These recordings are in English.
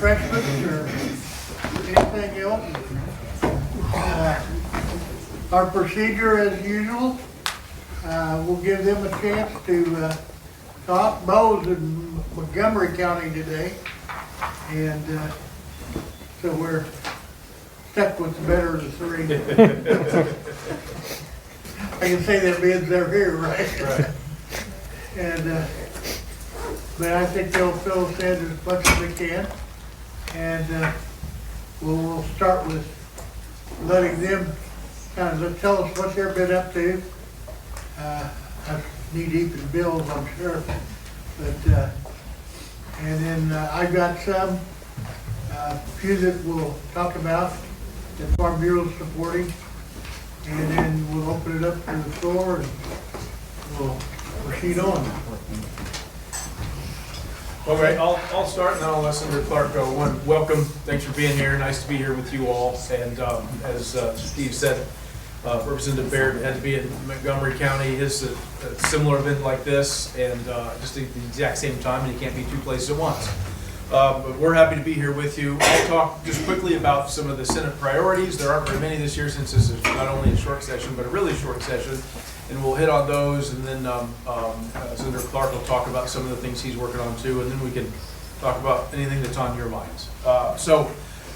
refreshments or anything else. Our procedure as usual, we'll give them a chance to talk. Bo's in Montgomery County today, and so we're stuck with the better of the three. I can say that means they're here, right? Right. And but I think they'll fill us in as much as they can, and we'll start with letting them kind of tell us what they've been up to. I'm knee deep in bills, I'm sure, but and then I've got some few that we'll talk about that Farm Bureau is supporting, and then we'll open it up to the floor and we'll proceed on. Okay, I'll start and then I'll let Senator Clark go. One, welcome. Thanks for being here. Nice to be here with you all. And as Steve said, Representative Baird had to be in Montgomery County. His a similar event like this, and just at the exact same time, and he can't be two places at once. But we're happy to be here with you. I'll talk just quickly about some of the Senate priorities. There aren't very many this year since this is not only a short session, but a really short session. And we'll hit on those, and then Senator Clark will talk about some of the things he's working on too, and then we can talk about anything that's on your minds. So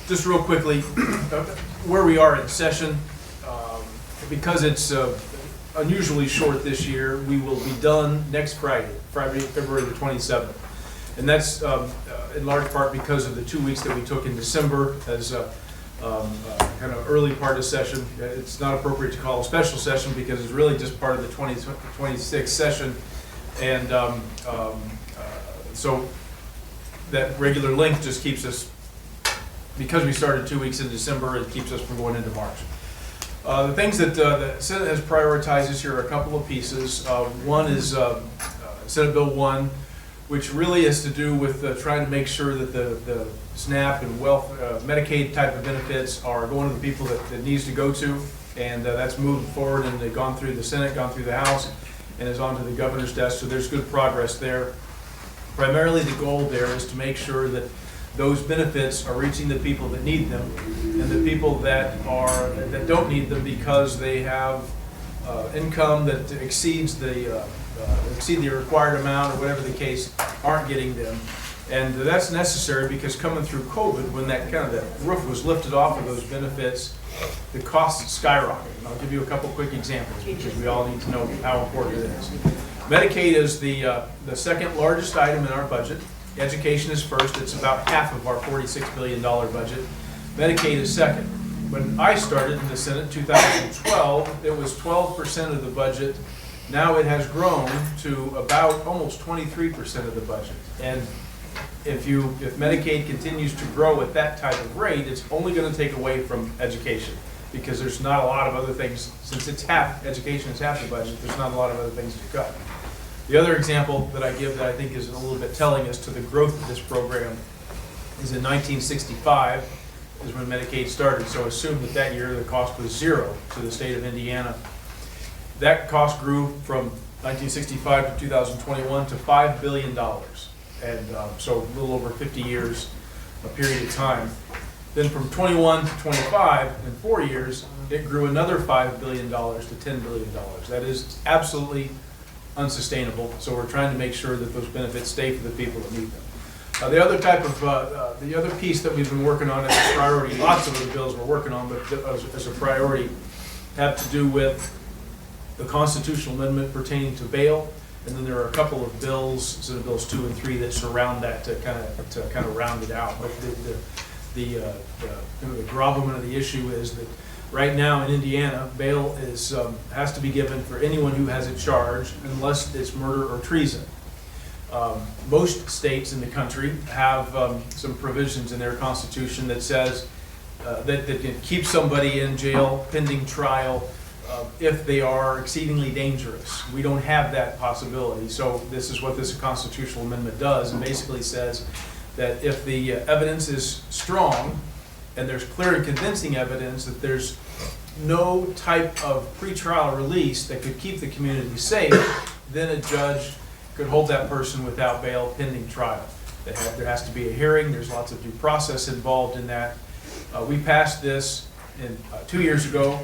just real quickly, where we are in session, because it's unusually short this year, we will be done next Friday, February the 27th. And that's in large part because of the 2 weeks that we took in December as kind of early part of session. It's not appropriate to call a special session because it's really just part of the 2026 session. And so that regular length just keeps us, because we started 2 weeks in December, it keeps us from going into March. The things that the Senate has prioritized this year are a couple of pieces. One is Senate Bill 1, which really has to do with trying to make sure that the SNAP and Medicaid type of benefits are going to the people that it needs to go to. And that's moved forward, and they've gone through the Senate, gone through the House, and is on to the governor's desk. So there's good progress there. Primarily the goal there is to make sure that those benefits are reaching the people that need them, and the people that don't need them because they have income that exceeds the required amount or whatever the case aren't getting them. And that's necessary because coming through COVID, when that roof was lifted off of those benefits, the costs skyrocketed. And I'll give you a couple quick examples because we all need to know how important it is. Medicaid is the second largest item in our budget. Education is first. It's about half of our $46 billion budget. Medicaid is second. When I started in the Senate in 2012, it was 12% of the budget. Now it has grown to about almost 23% of the budget. And if Medicaid continues to grow at that type of rate, it's only going to take away from education, because there's not a lot of other things. Since education is half the budget, there's not a lot of other things to cut. The other example that I give that I think is a little bit telling as to the growth of this program is in 1965 is when Medicaid started. So assume that year the cost was zero to the state of Indiana. That cost grew from 1965 to 2021 to $5 billion. And so a little over 50 years, a period of time. Then from 21 to 25, in 4 years, it grew another $5 billion to $10 billion. That is absolutely unsustainable. So we're trying to make sure that those benefits stay for the people that need them. The other piece that we've been working on as a priority, lots of other bills we're working on, but as a priority, have to do with the constitutional amendment pertaining to bail, and then there are a couple of bills, Senate Bills 2 and 3, that surround that to kind of round it out. But the gravamen of the issue is that right now in Indiana, bail has to be given for anyone who has a charge, unless it's murder or treason. Most states in the country have some provisions in their constitution that says that can keep somebody in jail pending trial if they are exceedingly dangerous. We don't have that possibility. So this is what this constitutional amendment does, and basically says that if the evidence is strong and there's clear and convincing evidence that there's no type of pretrial release that could keep the community safe, then a judge could hold that person without bail pending trial. There has to be a hearing, there's lots of due process involved in that. We passed this 2 years ago,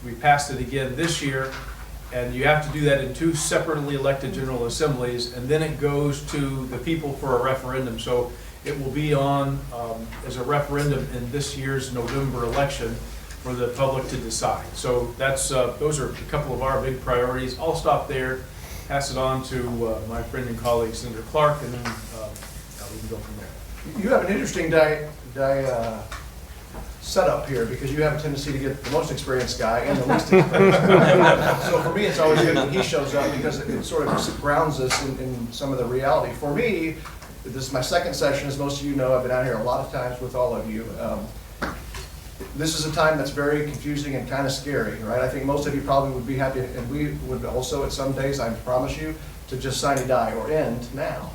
we passed it again this year, and you have to do that in 2 separately elected general assemblies, and then it goes to the people for a referendum. So it will be on as a referendum in this year's November election for the public to decide. So that's those are a couple of our big priorities. I'll stop there, pass it on to my friend and colleague Senator Clark, and then we can go from there. You have an interesting setup here, because you have a tendency to get the most experienced guy and the least experienced. So for me, it's always good when he shows up, because it sort of grounds us in some of the reality. For me, this is my second session. As most of you know, I've been out here a lot of times with all of you. This is a time that's very confusing and kind of scary, right? I think most of you probably would be happy, and we would also at some days, I promise you, to just sign and die or end now.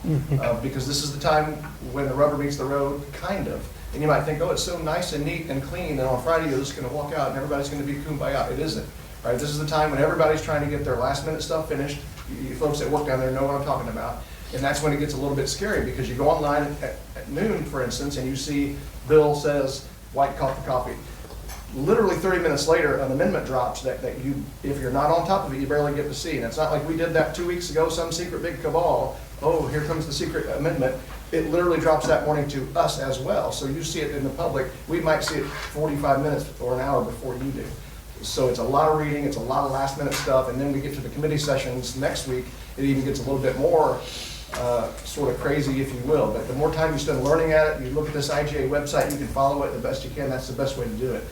Because this is the time when the rubber meets the road, kind of. And you might think, oh, it's so nice and neat and clean, and on Friday you're just going to walk out and everybody's going to be kumbaya. It isn't, right? This is the time when everybody's trying to get their last minute stuff finished. You folks that work down there know what I'm talking about. And that's when it gets a little bit scary, because you go online at noon, for instance, and you see Bill says white coffee. Literally 30 minutes later, an amendment drops that you, if you're not on top of it, you barely get to see. And it's not like we did that 2 weeks ago, some secret big cabal. Oh, here comes the secret amendment. It literally drops that morning to us as well. So you see it in the public. We might see it 45 minutes or an hour before you do. So it's a lot of reading, it's a lot of last minute stuff, and then we get to the committee sessions next week, it even gets a little bit more sort of crazy, if you will. But the more time you spend learning at it, you look at this IGA website, you can follow it the best you can, that's the best way to do it.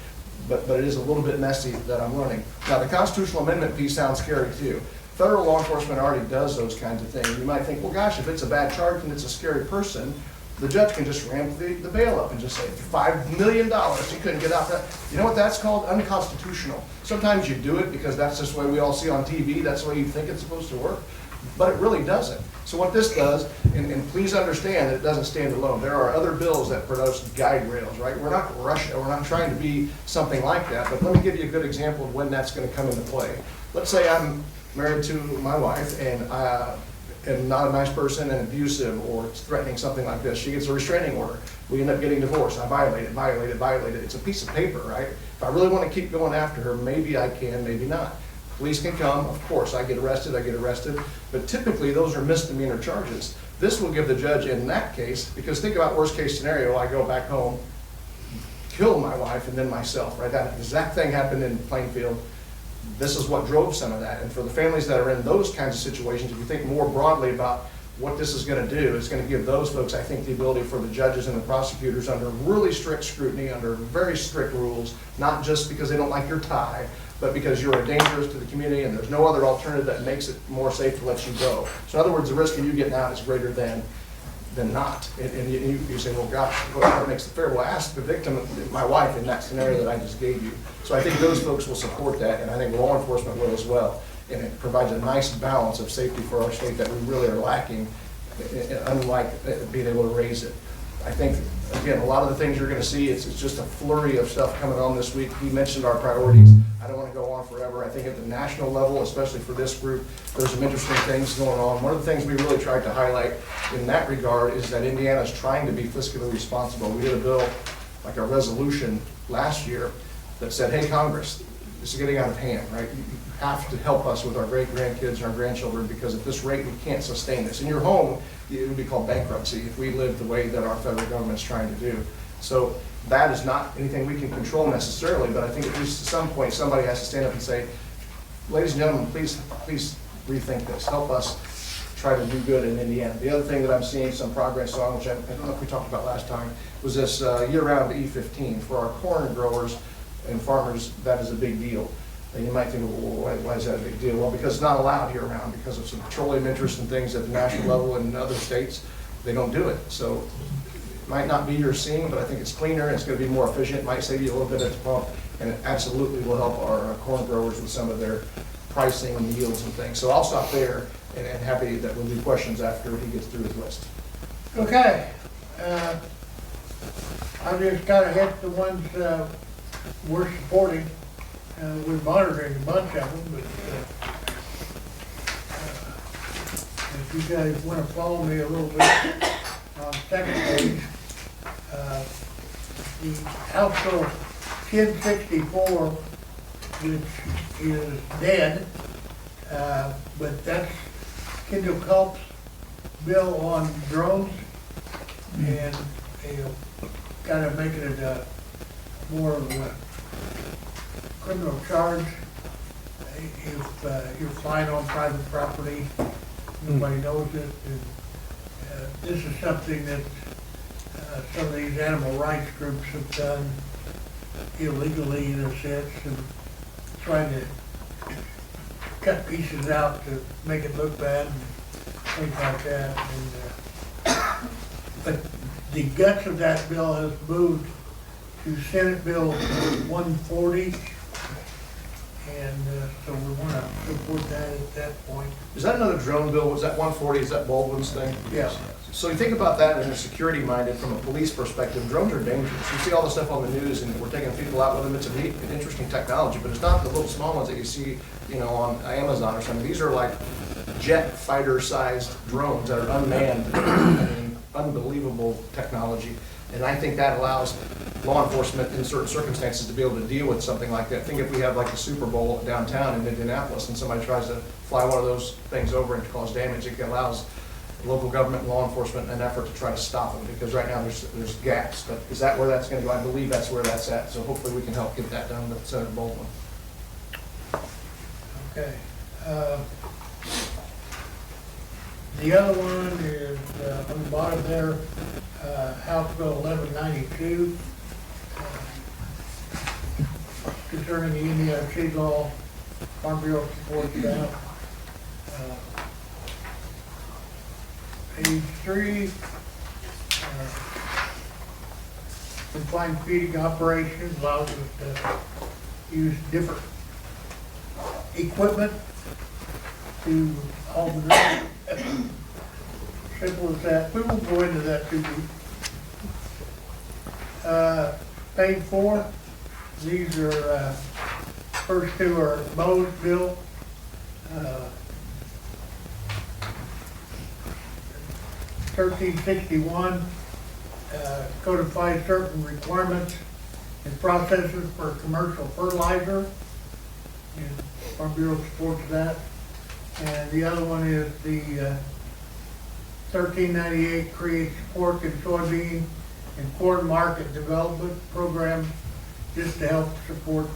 But it is a little bit messy that I'm learning. Now, the constitutional amendment piece sounds scary too. Federal law enforcement already does those kinds of things. You might think, well, gosh, if it's a bad charge and it's a scary person, the judge can just ramp the bail up and just say, $5 million, you couldn't get out that. You know what that's called? Unconstitutional. Sometimes you do it because that's just the way we all see on TV, that's the way you think it's supposed to work, but it really doesn't. So what this does, and please understand that it doesn't stand alone. There are other bills that produce guide rails, right? We're not Russia, we're not trying to be something like that, but let me give you a good example of when that's going to come into play. Let's say I'm married to my wife, and I am not a nice person and abusive or threatening, something like this. She gets a restraining order. We end up getting divorced. I violate it. It's a piece of paper, right? If I really want to keep going after her, maybe I can, maybe not. Police can come, of course, I get arrested, but typically those are misdemeanor charges. This will give the judge in that case, because think about worst case scenario, I go back home, kill my wife and then myself, right? That exact thing happened in Plainfield. This is what drove some of that. And for the families that are in those kinds of situations, if you think more broadly about what this is going to do, it's going to give those folks, I think, the ability for the judges and the prosecutors under really strict scrutiny, under very strict rules, not just because they don't like your tie, but because you're dangerous to the community and there's no other alternative that makes it more safe to let you go. So in other words, the risk of you getting out is greater than not. And you say, well, gosh, what makes it fair? Well, ask the victim, my wife, in that scenario that I just gave you. So I think those folks will support that, and I think law enforcement will as well. And it provides a nice balance of safety for our state that we really are lacking, unlike being able to raise it. I think, again, a lot of the things you're going to see, it's just a flurry of stuff coming on this week. He mentioned our priorities. I don't want to go on forever. I think at the national level, especially for this group, there's some interesting things going on. One of the things we really tried to highlight in that regard is that Indiana is trying to be fiscally responsible. We did a bill, like a resolution last year, that said, hey, Congress, this is getting out of hand, right? You have to help us with our great-grandkids and our grandchildren, because at this rate, we can't sustain this. In your home, it would be called bankruptcy if we lived the way that our federal government's trying to do. So that is not anything we can control necessarily, but I think at least at some point, somebody has to stand up and say, ladies and gentlemen, please rethink this. Help us try to do good in Indiana. The other thing that I'm seeing some progress on, which I don't know if we talked about last time, was this year-round E15. For our corn growers and farmers, that is a big deal. And you might think, well, why is that a big deal? Well, because it's not allowed year-round because of some petroleum interest and things at the national level and in other states. They don't do it. So it might not be you're seeing, but I think it's cleaner and it's going to be more efficient. It might save you a little bit at the pump, and it absolutely will help our corn growers with some of their pricing and yields and things. So I'll stop there, and happy that we'll do questions after he gets through his list. Okay. I just kind of hit the ones we're supporting. We're monitoring a bunch of them, but if you guys want to follow me a little bit, on second page, the House Bill 1064, which is dead, but that's Kendall Culp's bill on drones, and kind of making it more of a criminal charge if you're flying on private property, nobody knows it. And, this is something that some of these animal rights groups have done illegally in a sense, and trying to cut pieces out to make it look bad and things like that. And, but the guts of that bill has moved to Senate Bill 140, and so we want to support that at that point. Is that another drone bill? Was that 140? Is that Baldwin's thing? Yeah. So you think about that in a security minded, from a police perspective, drones are dangerous. You see all the stuff on the news and we're taking people out with them. It's a neat and interesting technology, but it's not the little small ones that you see, on Amazon or something. These are like jet fighter sized drones that are unmanned. I mean, unbelievable technology. And I think that allows law enforcement in certain circumstances to be able to deal with something like that. Think if we have like the Super Bowl downtown in Indianapolis and somebody tries to fly one of those things over and cause damage, it allows local government and law enforcement an effort to try to stop them, because right now there's gaps. But is that where that's going to go? I believe that's where that's at. So hopefully we can help get that done with Senator Baldwin. Okay. The other one is on the bottom there, House Bill 1192, concerning the Indiana Tree Law. Farm Bureau supports that. Page 3, confined feeding operations allows us to use different equipment to haul the grain. Simple as that. We won't go into that too deep. Page 4, these are, first two are Mo's bill. 1361 codifies certain requirements and processes for commercial fertilizer, and Farm Bureau supports that. And the other one is the 1398 creates pork and soybean and corn market development program, just to help support,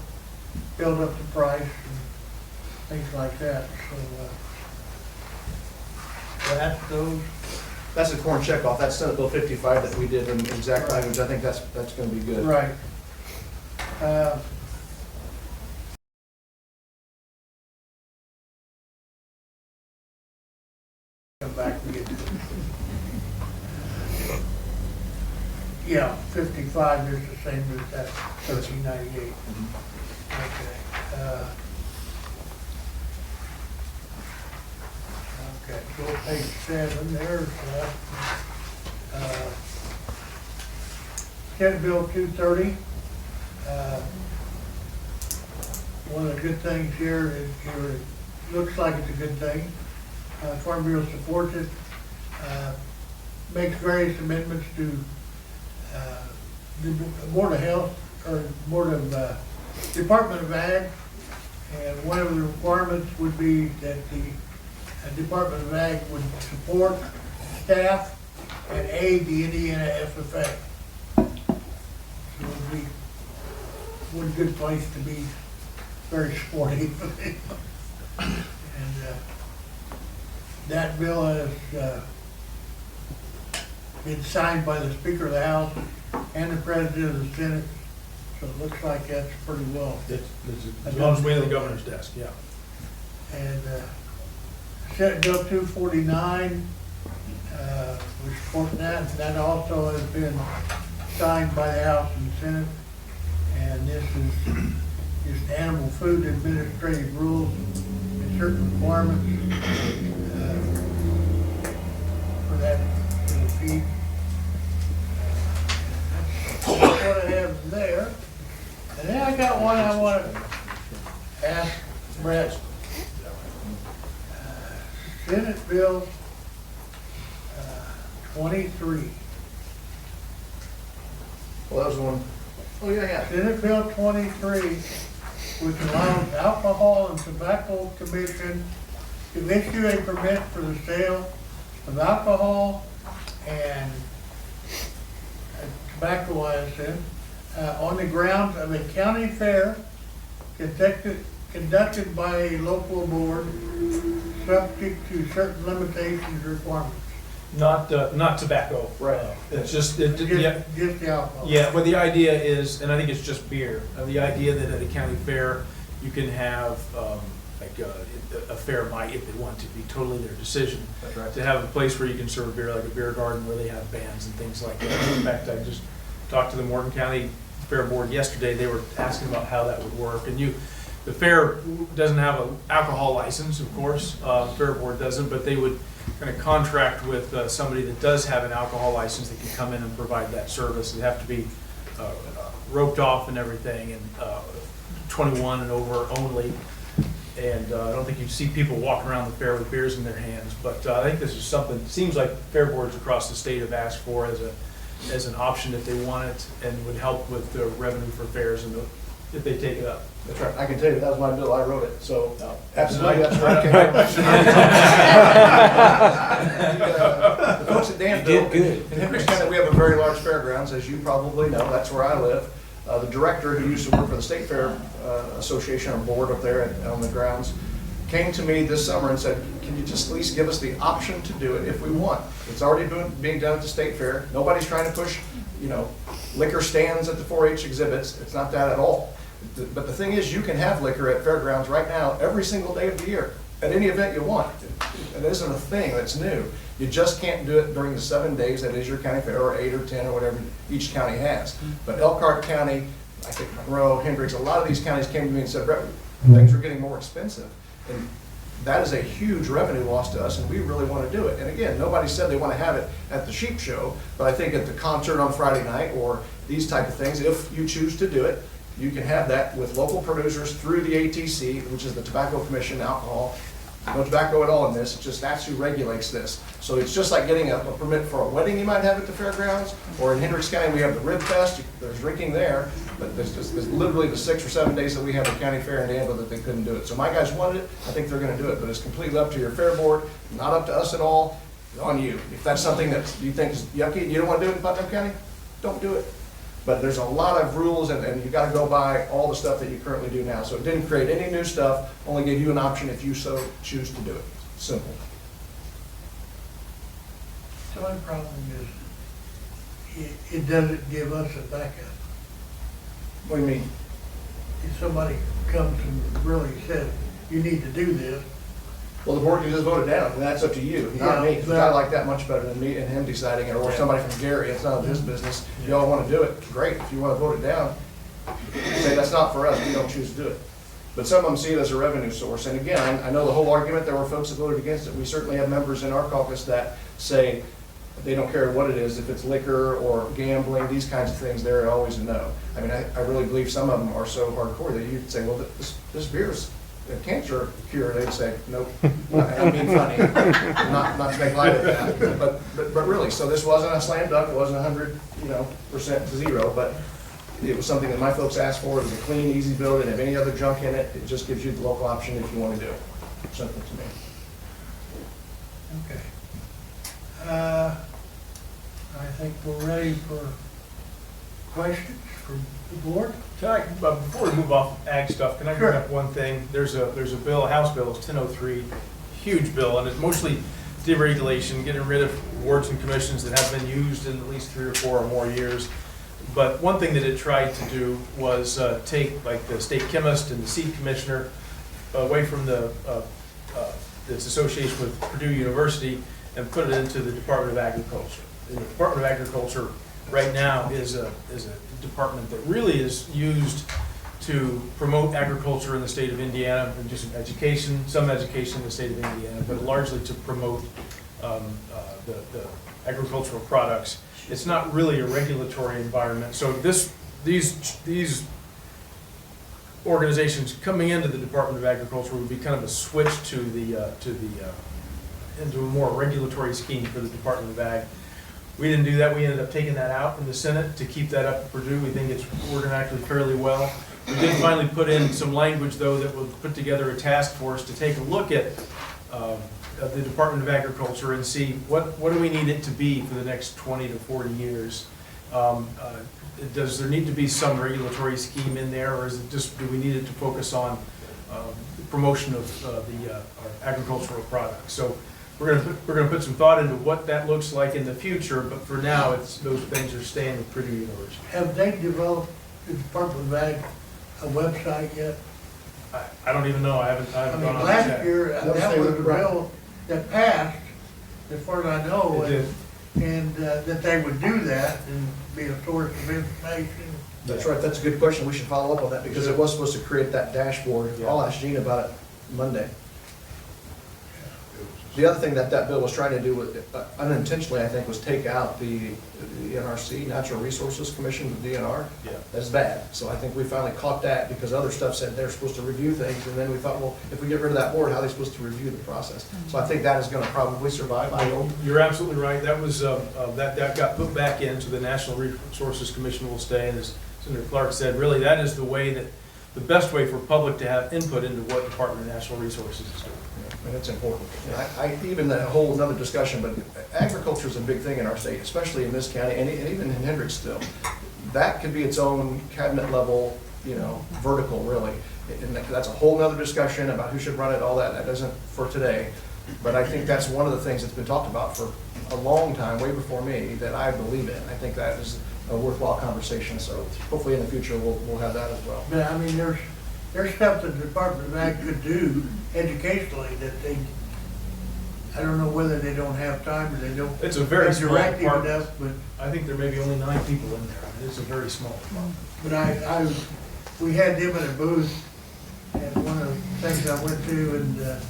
build up the price and things like that. So that's those. That's a corn checkoff. That's Senate Bill 55 that we did in exact language. I think that's going to be good. Right. Come back and get to it. Yeah, 55 is the same as that 1398. Okay. Okay, go to page 7, there's Senate Bill 230. One of the good things here is, it looks like it's a good thing. Farm Bureau supports it, makes various amendments to the Board of Health, or Board of, Department of Ag, and one of the requirements would be that the Department of Ag would support staff and aid the Indiana FFA. So it would be one good place to be very supportive. And that bill has been signed by the Speaker of the House and the President of the Senate, so it looks like that's pretty well. It's on its way to the governor's desk, yeah. And Senate Bill 249, we support that. That also has been signed by the House and Senate. And this is just animal food administrative rules and certain requirements for that, for the feed. That's what I have there. And then I got one I want to ask Brett. Senate Bill 23. Well, that was one, oh, yeah. Senate Bill 23, which allows Alcohol and Tobacco Commission to issue a permit for the sale of alcohol and tobacco, I assume, on the grounds of a county fair conducted by a local board, subject to certain limitations and requirements. Not tobacco. Right. It's just, yeah. Just the alcohol. Yeah, well, the idea is, and I think it's just beer, the idea that at a county fair, you can have, a fair might, if they want to, be totally their decision. That's right. To have a place where you can serve beer, like a beer garden where they have bands and things like that. In fact, I just talked to the Morgan County Fair Board yesterday, they were asking about how that would work. And the fair doesn't have an alcohol license, of course, Fair Board doesn't, but they would kind of contract with somebody that does have an alcohol license that can come in and provide that service. They have to be roped off and everything, and 21 and over only. And I don't think you'd see people walking around the fair with beers in their hands. But I think this is something, seems like fair boards across the state have asked for as an option if they want it, and would help with the revenue for fairs and if they take it up. That's right. I can tell you, that was my bill, I wrote it, so absolutely, No, that's right. The folks at Danville, in Hendricks County, we have a very large fairgrounds, as you probably know, that's where I live. The director, who used to work for the State Fair Association or board up there on the grounds, came to me this summer and said, can you just at least give us the option to do it if we want? It's already being done at the State Fair. Nobody's trying to push, liquor stands at the 4-H exhibits. It's not that at all. But the thing is, you can have liquor at fairgrounds right now, every single day of the year, at any event you want. It isn't a thing that's new. You just can't do it during the 7 days that is your county fair, or 8 or 10 or whatever each county has. But Elkhart County, I think Monroe, Hendricks, a lot of these counties came to me and said, Brett, things are getting more expensive. And that is a huge revenue loss to us, and we really want to do it. And again, nobody said they want to have it at the sheep show, but I think at the concert on Friday night or these type of things, if you choose to do it, you can have that with local producers through the ATC, which is the Tobacco Commission, alcohol. No tobacco at all in this, it's just that's who regulates this. So it's just like getting a permit for a wedding you might have at the fairgrounds, or in Hendricks County we have the Rib Fest, there's drinking there, but there's literally the 6 or 7 days that we have a county fair in Danville that they couldn't do it. So my guys wanted it, I think they're gonna do it, but it's completely up to your fair board, not up to us at all, it's on you. If that's something that you think is yucky and you don't wanna do it in Putnam County, don't do it. But there's a lot of rules, and you gotta go by all the stuff that you currently do now. So it didn't create any new stuff, only gave you an option if you so choose to do it. Simple. The only problem is, it doesn't give us a backup. What do you mean? If somebody comes and really says, you need to do this, Well, the board can just vote it down, and that's up to you, not me, because I like that much better than me and him deciding it, or somebody from Gary, it's none of his business. If y'all wanna do it, great, if you wanna vote it down, say that's not for us, we don't choose to do it. But some of them see it as a revenue source, and again, I know the whole argument, there were folks that voted against it. We certainly have members in our caucus that say they don't care what it is, if it's liquor or gambling, these kinds of things, they're always a no. I mean, I really believe some of them are so hardcore that you'd say, well, this beer's a cancer cure, they'd say, nope, I'm being funny, not to make light of that, but really, so this wasn't a slam dunk, it wasn't 100%, to zero, but it was something that my folks asked for. It was a clean, easy bill, didn't have any other junk in it, it just gives you the local option if you want to do it, simple to me. okay. I think we're ready for questions from the board. Can I, before we move off ag stuff, can I bring up one thing? There's a bill, a House bill, it's 1003, huge bill, and it's mostly deregulation, getting rid of boards and commissions that have been used in at least 3 or 4 or more years. But one thing that it tried to do was take like the state chemist and the seed commissioner away from this association with Purdue University and put it into the Department of Agriculture. And the Department of Agriculture right now is a department that really is used to promote agriculture in the state of Indiana, and just education, some education in the state of Indiana, but largely to promote the agricultural products. It's not really a regulatory environment. So these organizations coming into the Department of Agriculture would be kind of a switch to into a more regulatory scheme for the Department of Ag. We didn't do that, we ended up taking that out in the Senate to keep that up at Purdue. We think it's working actually fairly well. We did finally put in some language, though, that will put together a task force to take a look at the Department of Agriculture and see what do we need it to be for the next 20 to 40 years. Does there need to be some regulatory scheme in there, or is it just, do we need it to focus on the promotion of our agricultural products? So we're gonna put some thought into what that looks like in the future, but for now, those things are staying with Purdue University. Have they developed, the Department of Ag, a website yet? I don't even know, I haven't I mean, gone on to last check. year, that was the bill that passed, as far as I know, It did. and that they would do that and be a source of information. That's right, that's a good question, we should follow up on that, because it was supposed to create that dashboard. Yeah. I'll ask Gene about it Monday. The other thing that bill was trying to do, unintentionally, I think, was take out the NRC, Natural Resources Commission, the DNR. Yeah. That's bad, so I think we finally caught that, because other stuff said they're supposed to review things, and then we thought, well, if we get rid of that board, how are they supposed to review the process? So I think that is gonna probably survive, I hope. You're absolutely right. That was, that got put back in, so the National Resources Commission will stay. And as Senator Clark said, really, that is the way that, the best way for public to have input into what Department of Natural Resources is doing. And it's important. And even a whole another discussion, but agriculture is a big thing in our state, especially in this county, and even in Hendricks still. That could be its own cabinet level, vertical, really. And that's a whole nother discussion about who should run it, all that. That isn't for today. But I think that's one of the things that's been talked about for a long time, way before me, that I believe in. I think that is a worthwhile conversation, so hopefully in the future we'll have that as well. But I mean, there's stuff that the Department of Ag could do educationally that they, I don't know whether they don't have time or they don't. It's a very have small directive department. enough, but, I think there may be only 9 people in there. I mean, it's a very small department. but we had them in a booth at one of the things I went to, and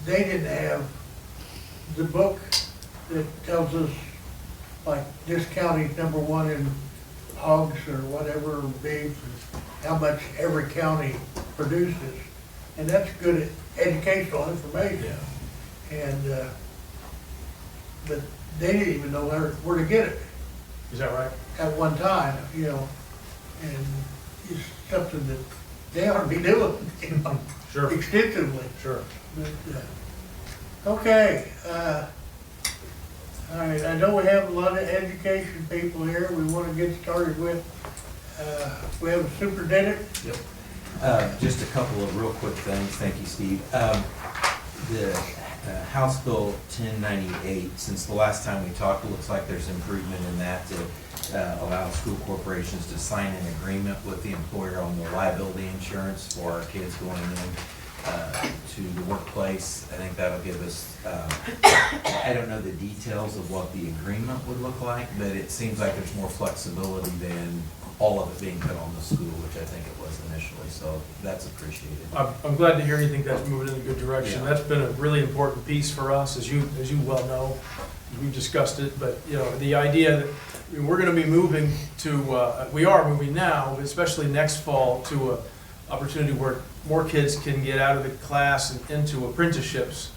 they didn't have the book that tells us, like, this county's #1 in hogs or whatever, or beef, and how much every county produces. And that's good educational information. And, but they didn't even know where to get it Is that right? at one time, and it's something that they ought to be doing, Sure. extensively. Sure. But, okay, all right, I know we have a lot of education people here we want to get started with. We have a superintendent. Yep. Just a couple of real quick things. Thank you, Steve. The House Bill 1098, since the last time we talked, it looks like there's improvement in that to allow school corporations to sign an agreement with the employer on the liability insurance for our kids going in to the workplace. I think that'll give us, I don't know the details of what the agreement would look like, but it seems like there's more flexibility than all of it being put on the school, which I think it was initially, so that's appreciated. I'm glad to hear you think that's moving in a good direction. Yeah. That's been a really important piece for us, as you well know. We've discussed it, but, the idea that we're gonna be moving to, we are moving now, especially next fall, to a opportunity where more kids can get out of the class and into apprenticeships,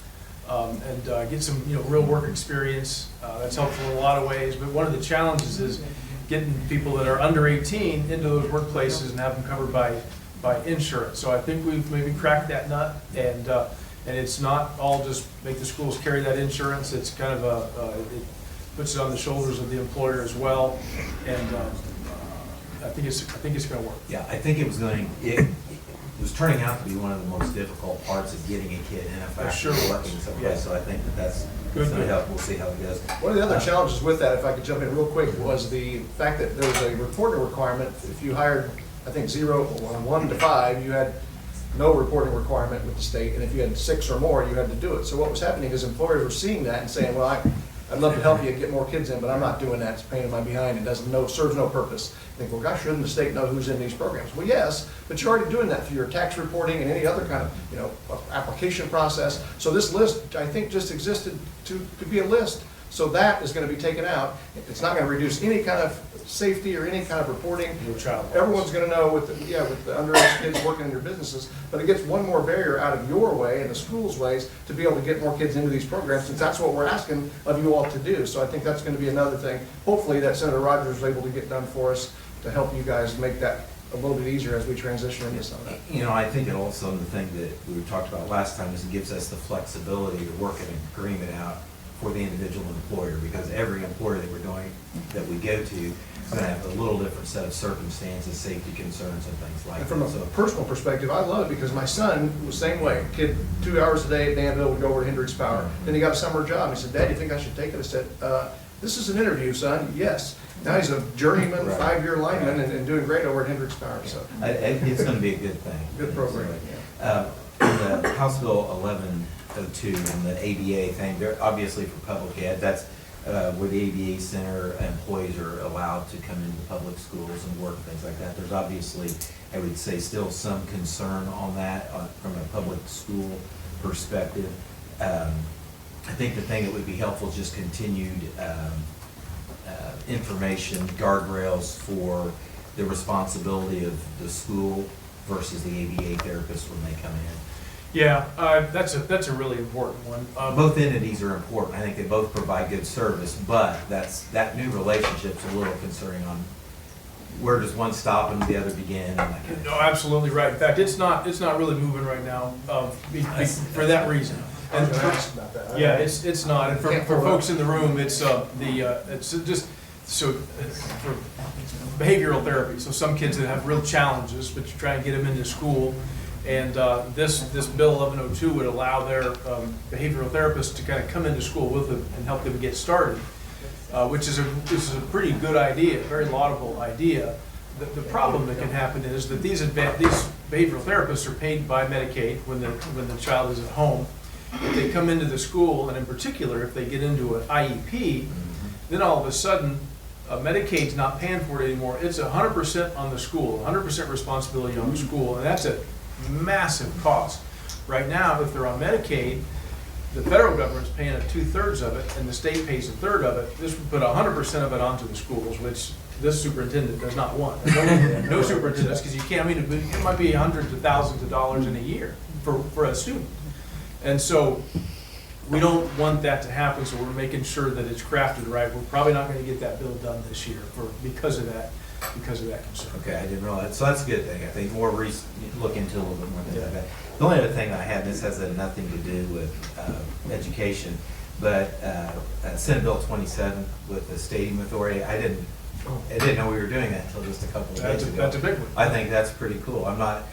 and get some, real work experience. That's helpful in a lot of ways, but one of the challenges is getting people that are under 18 into those workplaces and have them covered by insurance. So I think we've maybe cracked that nut, and it's not all just make the schools carry that insurance. It's kind of it puts it on the shoulders of the employer as well, and I think it's going to work. Yeah, I think it was turning out to be one of the most difficult parts of getting a kid in a factory working someplace, so I think that's going to help. We'll see how it goes. One of the other challenges with that, if I could jump in real quick, was the fact that there was a reporting requirement. If you hired, I think 1 to 5, you had no reporting requirement with the state, and if you had 6 or more, you had to do it. So what was happening is employers were seeing that and saying, well, I'd love to help you get more kids in, but I'm not doing that. It's a pain in my behind. It serves no purpose. I think, well, gosh, shouldn't the state know who's in these programs? Well, yes, but you're already doing that through your tax reporting and any other kind of, application process. So this list, I think, just existed to be a list So that is gonna be taken out. It's not gonna reduce any kind of safety or any kind of reporting. No child loss. Everyone's gonna know with the underage kids working in your businesses, but it gets one more barrier out of your way and the school's ways to be able to get more kids into these programs, since that's what we're asking of you all to do. So I think that's gonna be another thing, hopefully, that Senator Rogers was able to get done for us to help you guys make that a little bit easier as we transition into some of that. You know, I think it also, the thing that we talked about last time is it gives us the flexibility to work an agreement out for the individual employer, because every employer that we go to is gonna have a little different set of circumstances, safety concerns and things like And that. from a So, personal perspective, I love it because my son was the same way. Kid, 2 hours a day at Danville would go over to Hendricks Power. Then he got a summer job. He said, "Dad, you think I should take it?" I said, "This is an interview, son." "Yes." Now he's a journeyman, Right. 5-year lineman and doing great over at Hendricks Power, so. it's gonna be a good thing. Good program, In the House Bill 1102 and the ABA thing, they're obviously for public ed, that's where the ABA Center employees are allowed to come into public schools and work, things like that. There's obviously, I would say, still some concern on that from a public school perspective. I think the thing that would be helpful is just continued information, guardrails for the responsibility of the school versus the ABA therapists when they come in. Yeah, that's a really important one. Both entities are important. I think they both provide good service, but that new relationship's a little concerning on where does one stop and the other begin and that kind of No, thing. absolutely right. In fact, it's not really moving right now, for that reason. I was And gonna ask about that. yeah, it's not, and for Can't for pull it folks up. in the room, it's just, so, for behavioral therapy, so some kids that have real challenges, but you try and get them into school, and this Bill 1102 would allow their behavioral therapists to kind of come into school with them and help them get started, which is a pretty good idea, very laudable idea. The problem that can happen is that these behavioral therapists are paid by Medicaid when the child is at home. If they come into the school, and in particular, if they get into an IEP, then all of a sudden, Medicaid's not paying for it anymore. It's 100% on the school, 100% responsibility on the school, and that's a massive cost. Right now, if they're on Medicaid, the federal government's paying 2/3 of it, and the state pays 1/3 of it. This would put 100% of it onto the schools, which this superintendent does not want. No superintendents, because you can't, I mean, it might be hundreds of thousands of dollars in a year for a student. And so, we don't want that to happen, so we're making sure that it's crafted right. We're probably not gonna get that bill done this year because of that concern. Okay, I didn't realize, so that's a good thing. I think look into a little bit more than that. The only other thing I had, this has nothing to do with education, but Senate Bill 27 with the stadium authority, I didn't know we were doing that until just a couple of days ago. That's a big one. I think that's pretty cool. I'm not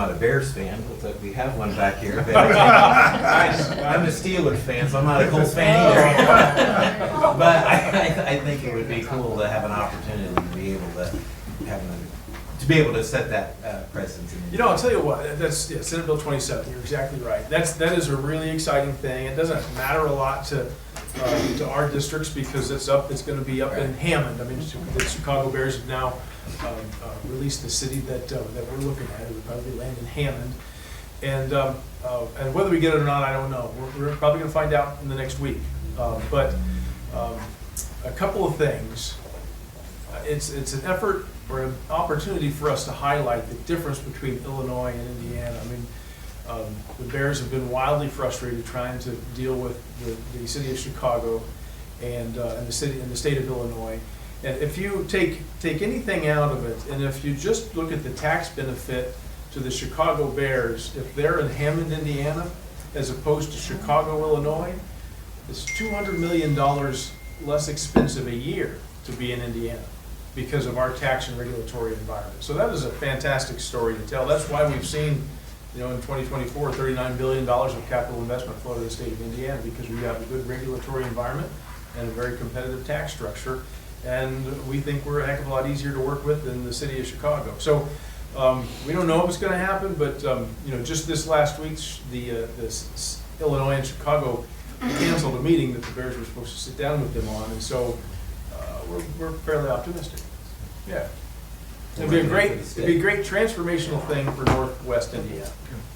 a Bears fan, but we have one back here. But I'm a Steelers fan, so I'm not a Colts fan either. But I think it would be cool to have an opportunity to be able to set that precedent. You know, I'll tell you what, that's Senate Bill 27, you're exactly right. That is a really exciting thing. It doesn't matter a lot to our districts because it's gonna be up in Hammond. I mean, the Chicago Bears have now released the city that we're looking at. It would probably land in Hammond. And whether we get it or not, I don't know. We're probably gonna find out in the next week. But a couple of things. It's an effort or an opportunity for us to highlight the difference between Illinois and Indiana. I mean, the Bears have been wildly frustrated trying to deal with the city of Chicago and the state of Illinois. And if you take anything out of it, and if you just look at the tax benefit to the Chicago Bears, if they're in Hammond, Indiana, as opposed to Chicago, Illinois, it's $200 million less expensive a year to be in Indiana because of our tax and regulatory environment. So that is a fantastic story to tell. That's why we've seen, in 2024, $39 billion of capital investment flow to the state of Indiana, because we have a good regulatory environment and a very competitive tax structure. And we think we're a heck of a lot easier to work with than the city of Chicago. So we don't know what's going to happen, but just this last week, this Illinois and Chicago canceled a meeting that the Bears were supposed to sit down with them on, and so we're fairly optimistic. Yeah. It'd be a great transformational thing for Northwest Indiana.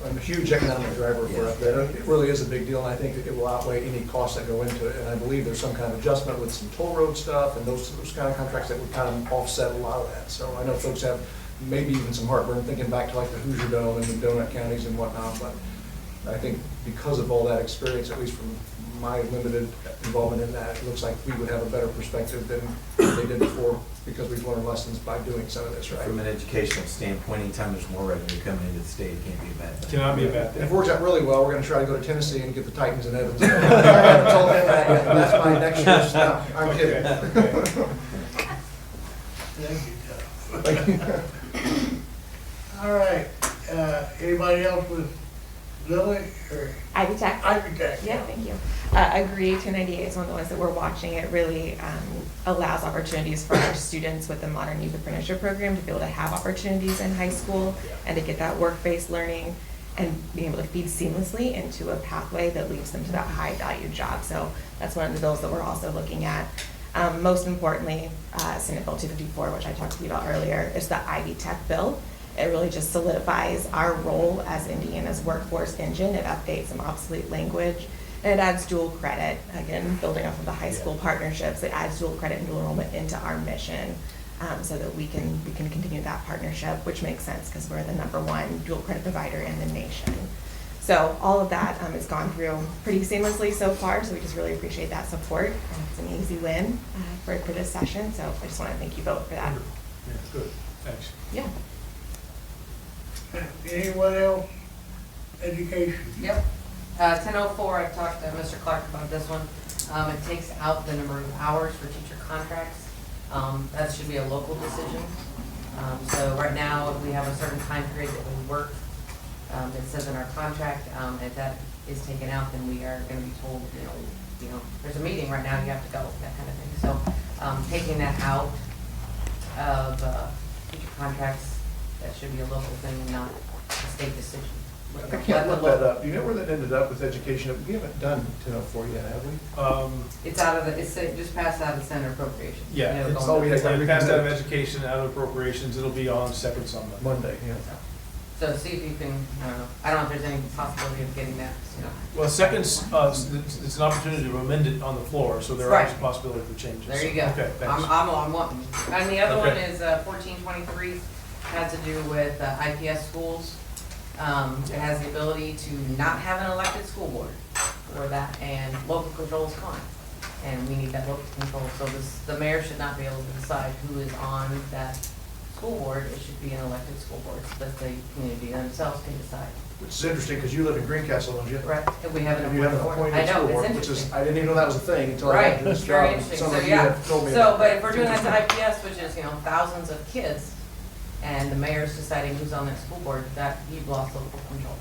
I'm a huge economic driver for it, but it really is a big deal, and I think it will outweigh any costs that go into it. And I believe there's some kind of adjustment with some toll road stuff and those kind of contracts that would kind of offset a lot of that. So I know folks have maybe even some heartburn thinking back to like the Hoosier Dome and the donut counties and whatnot, but I think because of all that experience, at least from my limited involvement in that, it looks like we would have a better perspective than they did before, because we've learned lessons by doing some of this, right? From an educational standpoint, anytime there's more revenue coming into the state, it can't be a bad thing. Cannot be a bad If thing. it works out really well, we're gonna try to go to Tennessee and get the Titans in Evans. I haven't told them that yet, but that's my next year's, no, I'm kidding. Thank you, Tom. All right, anybody else with Lily or Ivy Tech? Ivy Tech? Yeah, thank you. Agree, 1098 is one of the ones that we're watching. It really allows opportunities for our students with the Modern Youth Apprenticeship Program to be able to have opportunities in high school and to get that work-based learning and being able to feed seamlessly into a pathway that leads them to that high-value job. So that's one of the bills that we're also looking at. Most importantly, Senate Bill 254, which I talked to you about earlier, is the Ivy Tech bill. It really just solidifies our role as Indiana's workforce engine. It updates some obsolete language, and it adds dual credit. Again, building off of the high school partnerships, it adds dual credit and dual enrollment into our mission, so that we can continue that partnership, which makes sense because we're the #1 dual credit provider in the nation. So all of that has gone through pretty seamlessly so far, so we just really appreciate that support. It's an easy win for this session, so I just want to thank you both for that. Yeah, good, thanks. Yeah. Anyone else? Education? Yep. 1004, I've talked to Mr. Clark about this one. It takes out the number of hours for teacher contracts. That should be a local decision. So right now, we have a certain time period that we work. It says in our contract, if that is taken out, then we are going to be told, you know, there's a meeting right now, you have to go, that kind of thing. So taking that out of teacher contracts, that should be a local thing, not a state decision. I can't look that up. Do you know where that ended up with education? We haven't done 1004 yet, have we? It's out of the, it just passed out of Senate appropriations. Yeah, You know, it's going always- to- it passed out of education, out of appropriations, it'll be on second Sunday. Monday, yeah. So see if you can, I don't know, I don't know if there's any possibility of getting that, Well, second, it's an opportunity to amend it on the floor, so there are Right. a possibility for changes. There you go. Okay, thanks. I'm wanting. And the other one Okay. is 1423, had to do with IPS schools. It has the ability to not have an elected school board for that, and local control is gone. And we need that local control, so the mayor should not be able to decide who is on that school board. It should be an elected school board, so that the community themselves can decide. Which is interesting, because you live in Greencastle, don't you? Right, if we have an And you have an appointed board. I appointed school know, board, it's which is, interesting. I didn't even know that was a thing until I Right, got this very job. interesting, Some so of you yeah. have told me So, about but that. if we're doing that to IPS, which is, thousands of kids, and the mayor's deciding who's on that school board, that you've lost local control.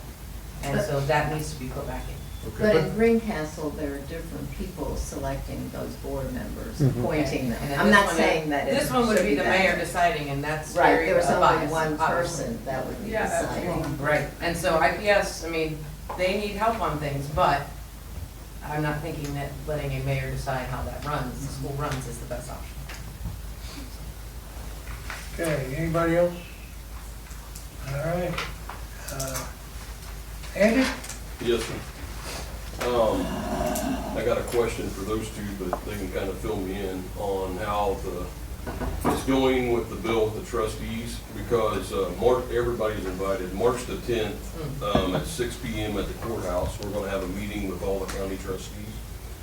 And so that needs to be put back in. But in Greencastle, there are different people selecting those board members, appointing them. And then I'm this not one- saying that it This one would should be the that. mayor deciding, and that's Right, very there was only biased, one obviously. person that would be Yeah, deciding. Right, and so IPS, I mean, they need help on things, but I'm not thinking that letting a mayor decide how that runs, the school runs, is the best option. Okay, anybody else? All right. Andy? Yes, sir. I got a question for those two, but they can kind of fill me in on how it's going with the bill with the trustees, because everybody's invited. March the 10th, at 6 p.m. at the courthouse, we're gonna have a meeting with all the county trustees.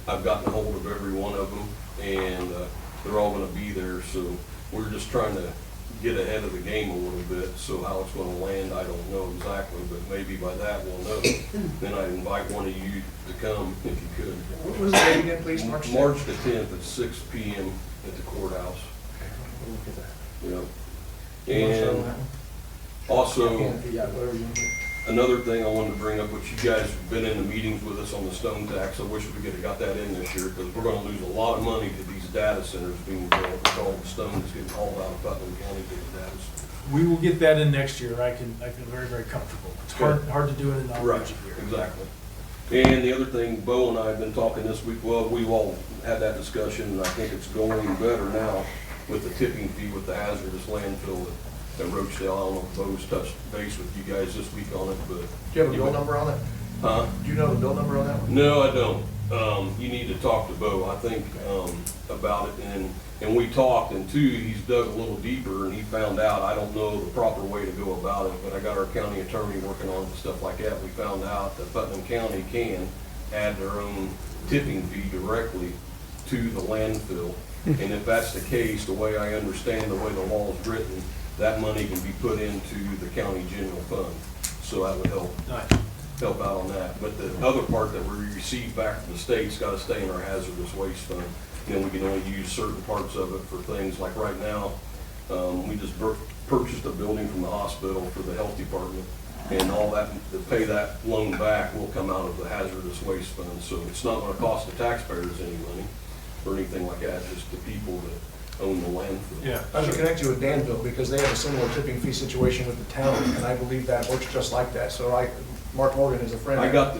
I've gotten a hold of every one of them, and they're all gonna be there, so we're just trying to get ahead of the game a little bit. So how it's gonna land, I don't know exactly, but maybe by that we'll know. Then I invite one of you to come if you could. What was the date again, please, March? March the 10th at 6 p.m. at the courthouse. Yeah. And also, Yeah, whatever you. another thing I wanted to bring up, which you guys have been in the meetings with us on the stone tax, I wish we could have got that in this year, because we're gonna lose a lot of money to these data centers being built, with all the stone that's getting hauled out of Putnam County to the data center. We will get that in next year. I feel very, very comfortable. It's hard to do it in the Right, budget year. exactly. And the other thing, Bo and I have been talking this week, well, we've all had that discussion, and I think it's going better now with the tipping fee with the hazardous landfill at Roachdale. I don't know if Bo's touched base with you guys this week on it, but. Do you have a bill number on it? Huh? Do you know the bill number on that one? No, I don't. You need to talk to Bo, I think, about it, and we talked, and two, he's dug a little deeper, and he found out, I don't know the proper way to go about it, but I got our county attorney working on stuff like that. We found out that Putnam County can add their own tipping fee directly to the landfill. And if that's the case, the way I understand the way the law is written, that money can be put into the county general fund. So that would help out on that. But the other part that we receive back from the state's gotta stay in our hazardous waste fund. And we can only use certain parts of it for things like right now, we just purchased a building from the hospital for the health department. And all that, to pay that loan back will come out of the hazardous waste fund. So it's not gonna cost the taxpayers any money or anything like that, just the people that own the landfill. Yeah. I should connect you with Danville, because they have a similar tipping fee situation with the town, and I believe that works just like that. So Mark Morgan is a friend. I got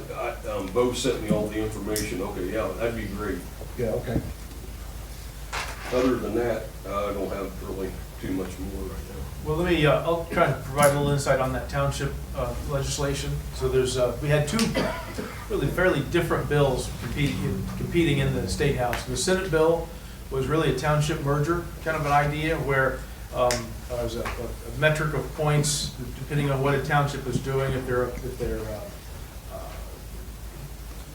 Bo sent me all the information. Okay, yeah, that'd be great. Yeah, okay. Other than that, I don't have really too much more right now. Well, let me, I'll try to provide a little insight on that township legislation. So there's, we had two really fairly different bills competing in the State House. The Senate bill was really a township merger, kind of an idea where there's a metric of points depending on what a township is doing, if they're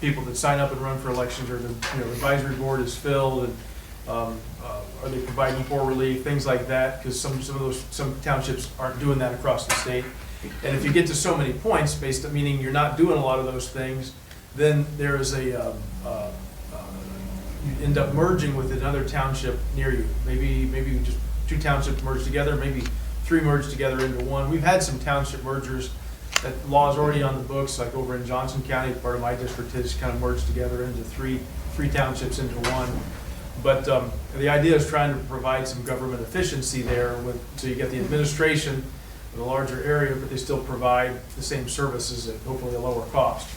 people that sign up and run for elections, or the advisory board is filled, and are they providing poor relief, things like that, because some townships aren't doing that across the state. And if you get to so many points, meaning you're not doing a lot of those things, then there is you end up merging with another township near you. Maybe just two townships merge together, maybe three merge together into one. We've had some township mergers. That law is already on the books, like over in Johnson County, part of my district has kind of merged together into three townships into one. But the idea is trying to provide some government efficiency there, so you get the administration in a larger area, but they still provide the same services at hopefully a lower cost.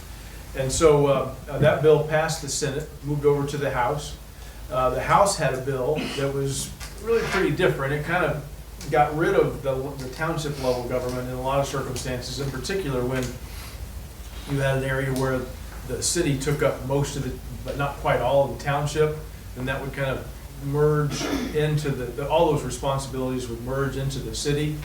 And so that bill passed the Senate, moved over to the House. The House had a bill that was really pretty different. It kind of got rid of the township level government in a lot of circumstances, in particular when you had an area where the city took up most of it, but not quite all of the township, and that would kind of merge into all those responsibilities would merge into the city.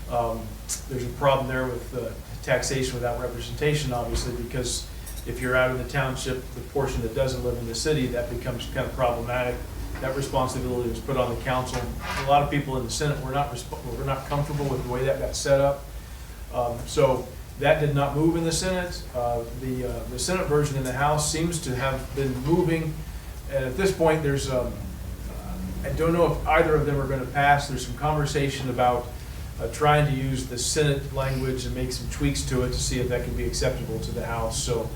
There's a problem there with taxation without representation, obviously, because if you're out in the township, the portion that doesn't live in the city, that becomes kind of problematic. That responsibility was put on the council. A lot of people in the Senate were not comfortable with the way that got set up. So that did not move in the Senate. The Senate version in the House seems to have been moving. And at this point, there's, I don't know if either of them are going to pass. There's some conversation about trying to use the Senate language and make some tweaks to it to see if that can be acceptable to the House. So,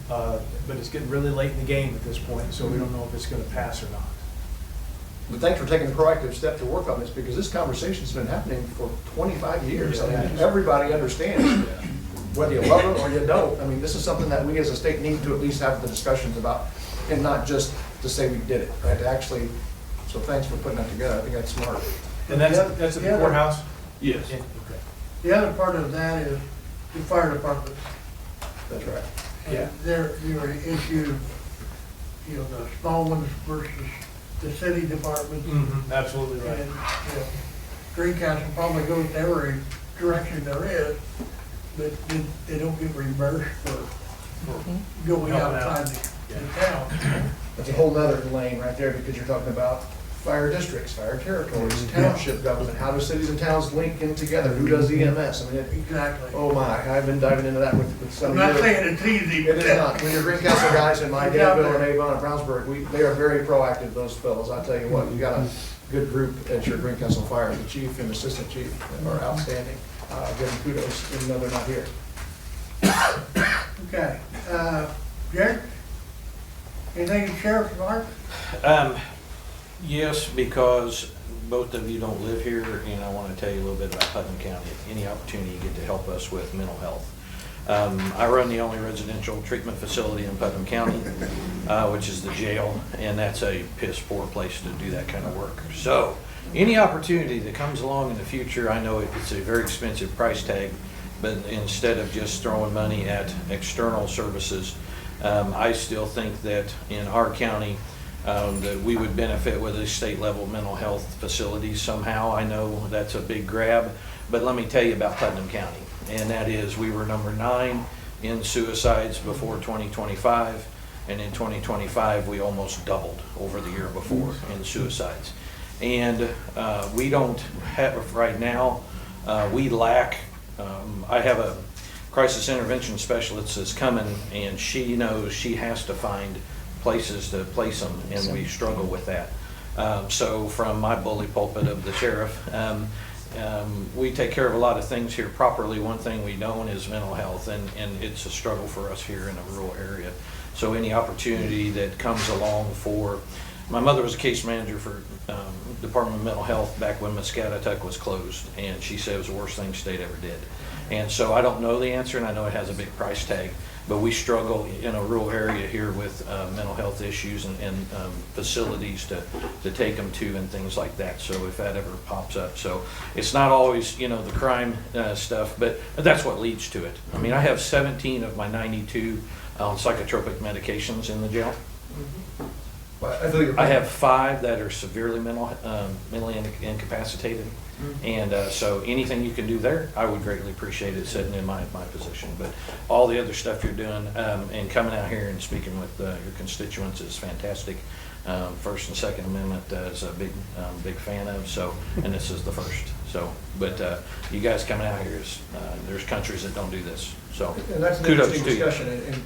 but it's getting really late in the game at this point, so we don't know if it's going to pass or not. But thanks for taking the proactive step to work on this, because this conversation's been happening for 25 years. I mean, everybody understands, whether you love it or you don't. I mean, this is something that we as a state need to at least have the discussions about, and not just to say we did it, right? To actually, so thanks for putting that together. I think that's smart. And that's at the courthouse? Yes. Yeah, okay. The other part of that is the fire department. That's right. Yeah. Your issue, the small ones versus the city departments. Mm-hmm. Absolutely right. And, Greencastle probably goes in every direction there is, but they don't get reimbursed for going Helping outside out. the town. That's a whole nother lane right there, because you're talking about fire districts, fire territories, township government. How do cities and towns link in together? Who does EMS? I mean, Exactly. oh my, I've been diving into that with some I'm of not you. saying it's easy. It is not. When your Greencastle guys and my It's out Danville there. and Avon and Brownsburg, they are very proactive, those fellows. I tell you what, you got a good group at your Greencastle Fire. The chief and assistant chief are outstanding. Give them kudos, even though they're not here. Okay. Jared? Anything, Sheriff Mark? Yes, because both of you don't live here, and I want to tell you a little bit about Putnam County. Any opportunity you get to help us with mental health. I run the only residential treatment facility in Putnam County, which is the jail, and that's a piss poor place to do that kind of work. So Any opportunity that comes along in the future, I know it's a very expensive price tag, but instead of just throwing money at external services, I still think that in our county, that we would benefit with a state level mental health facilities somehow. I know that's a big grab, but let me tell you about Putnam County. And that is, we were number 9 in suicides before 2025. And in 2025, we almost doubled over the year before in suicides. And we don't have, right now, we lack, I have a crisis intervention specialist that's coming, and she knows she has to find places to place them, and we struggle with that. So from my bully pulpit of the sheriff, we take care of a lot of things here properly. One thing we don't is mental health, and it's a struggle for us here in a rural area. So any opportunity that comes along for, my mother was a case manager for Department of Mental Health back when Muscatatuck was closed, and she said it was the worst thing the state ever did. And so I don't know the answer, and I know it has a big price tag, but we struggle in a rural area here with mental health issues and facilities to take them to and things like that. So if that ever pops up, so it's not always, you know, the crime stuff, but that's what leads to it. I mean, I have 17 of my 92 psychotropic medications in the jail. I have 5 that are severely mentally incapacitated. And so anything you can do there, I would greatly appreciate it, sitting in my position. But all the other stuff you're doing and coming out here and speaking with your constituents is fantastic. First and Second Amendment is a big fan of. So, and this is the first. So, but you guys coming out here is there's countries that don't do this. So, And that's an kudos interesting to you. discussion, and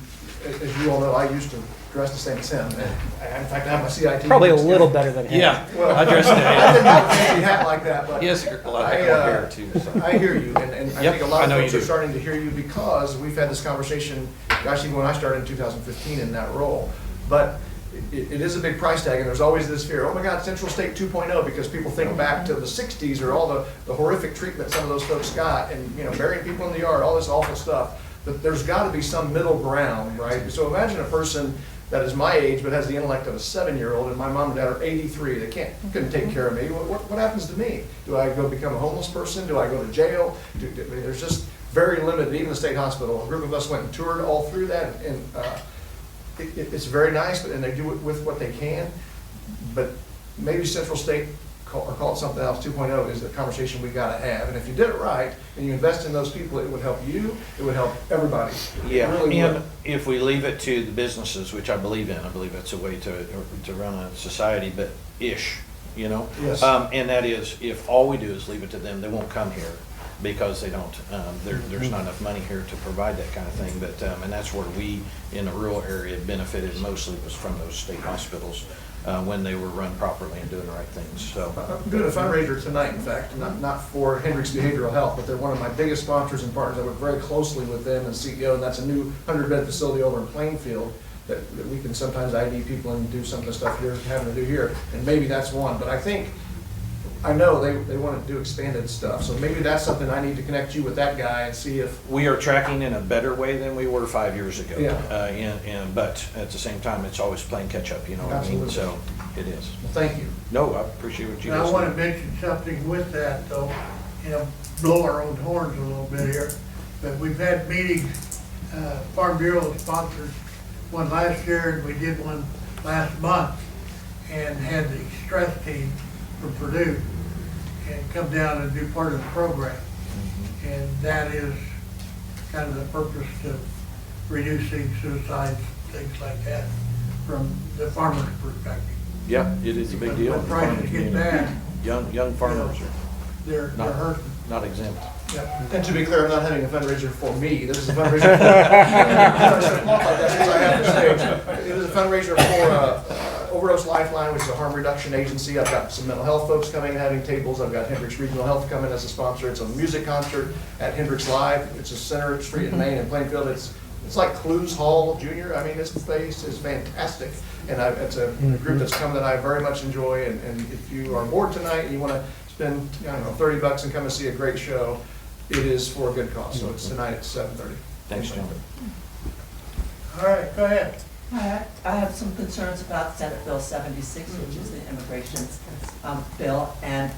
as you all know, I used to dress the same as him, and in fact, I have my CIT. Probably a little better than him. Yeah, Well, I dressed I didn't it. have a fancy hat like that, but. He has a lot of I, hair too. So. I hear you, and I Yep, think a lot I of know you folks are do. starting to hear you because we've had this conversation, gosh, even when I started in 2015 in that role. But it is a big price tag, and there's always this fear, oh my God, Central State 2.0, because people think back to the 60s or all the horrific treatment some of those folks got, and, you know, burying people in the yard, all this awful stuff. But there's got to be some middle ground, right? So imagine a person that is my age but has the intellect of a 7-year-old, and my mom and dad are 83. They couldn't take care of me. What happens to me? Do I go become a homeless person? Do I go to jail? I mean, there's just very limited. Even the state hospital, a group of us went and toured all through that, and it's very nice, and they do it with what they can. But maybe Central State, or call it something else, 2.0 is the conversation we got to have. And if you did it right and you invest in those people, it would help you, it would help everybody. Yeah, It really and would. if we leave it to the businesses, which I believe that's a way to run a society, but ish, you know? Yes. And that is, if all we do is leave it to them, they won't come here because they don't, there's not enough money here to provide that kind of thing. But, and that's where we, in the rural area, benefited mostly was from those state hospitals when they were run properly and doing the right things, so. I'm doing a fundraiser tonight, in fact, not for Hendricks Behavioral Health, but they're one of my biggest sponsors and partners. I work very closely with them and CEO, and that's a new 100-bed facility over in Plainfield that we can sometimes ID people and do some of the stuff you're having to do here, and maybe that's one. But I know they want to do expanded stuff, so maybe that's something I need to connect you with that guy and see if. We are tracking in a better way than we were 5 years ago. Yeah. But at the same time, it's always playing catch up, you know what I mean? Absolutely. So it is. Well, thank you. No, I appreciate what you And guys I want to do. mention something with that, though, you know, blow our own horns a little bit here. But we've had meetings, Farm Bureau sponsored one last year, and we did one last month, and had the stress team from Purdue and come down and do part of the program. And that is kind of the purpose of reducing suicides, things like that, from the farmer's perspective. Yeah, it is a big deal. When prices get bad, Young farmers are they're hurting. not exempt. Yep. And to be clear, I'm not having a fundraiser for me. This is a fundraiser for, I should qualify that since I have the stage. It is a fundraiser for Overdose Lifeline, which is a harm reduction agency. I've got some mental health folks coming and having tables. I've got Hendricks Regional Health coming as a sponsor. It's a music concert at Hendricks Live. It's a center street in Maine in Plainfield. It's like Clues Hall Jr. I mean, this place is fantastic. And it's a group that's come that I very much enjoy. And if you are bored tonight and you want to spend, I don't know, $30 and come and see a great show, it is for a good cause. So it's tonight at 7:30. Thanks, John. All right, go ahead. I have some concerns about Senate Bill 76, which is the immigration bill. And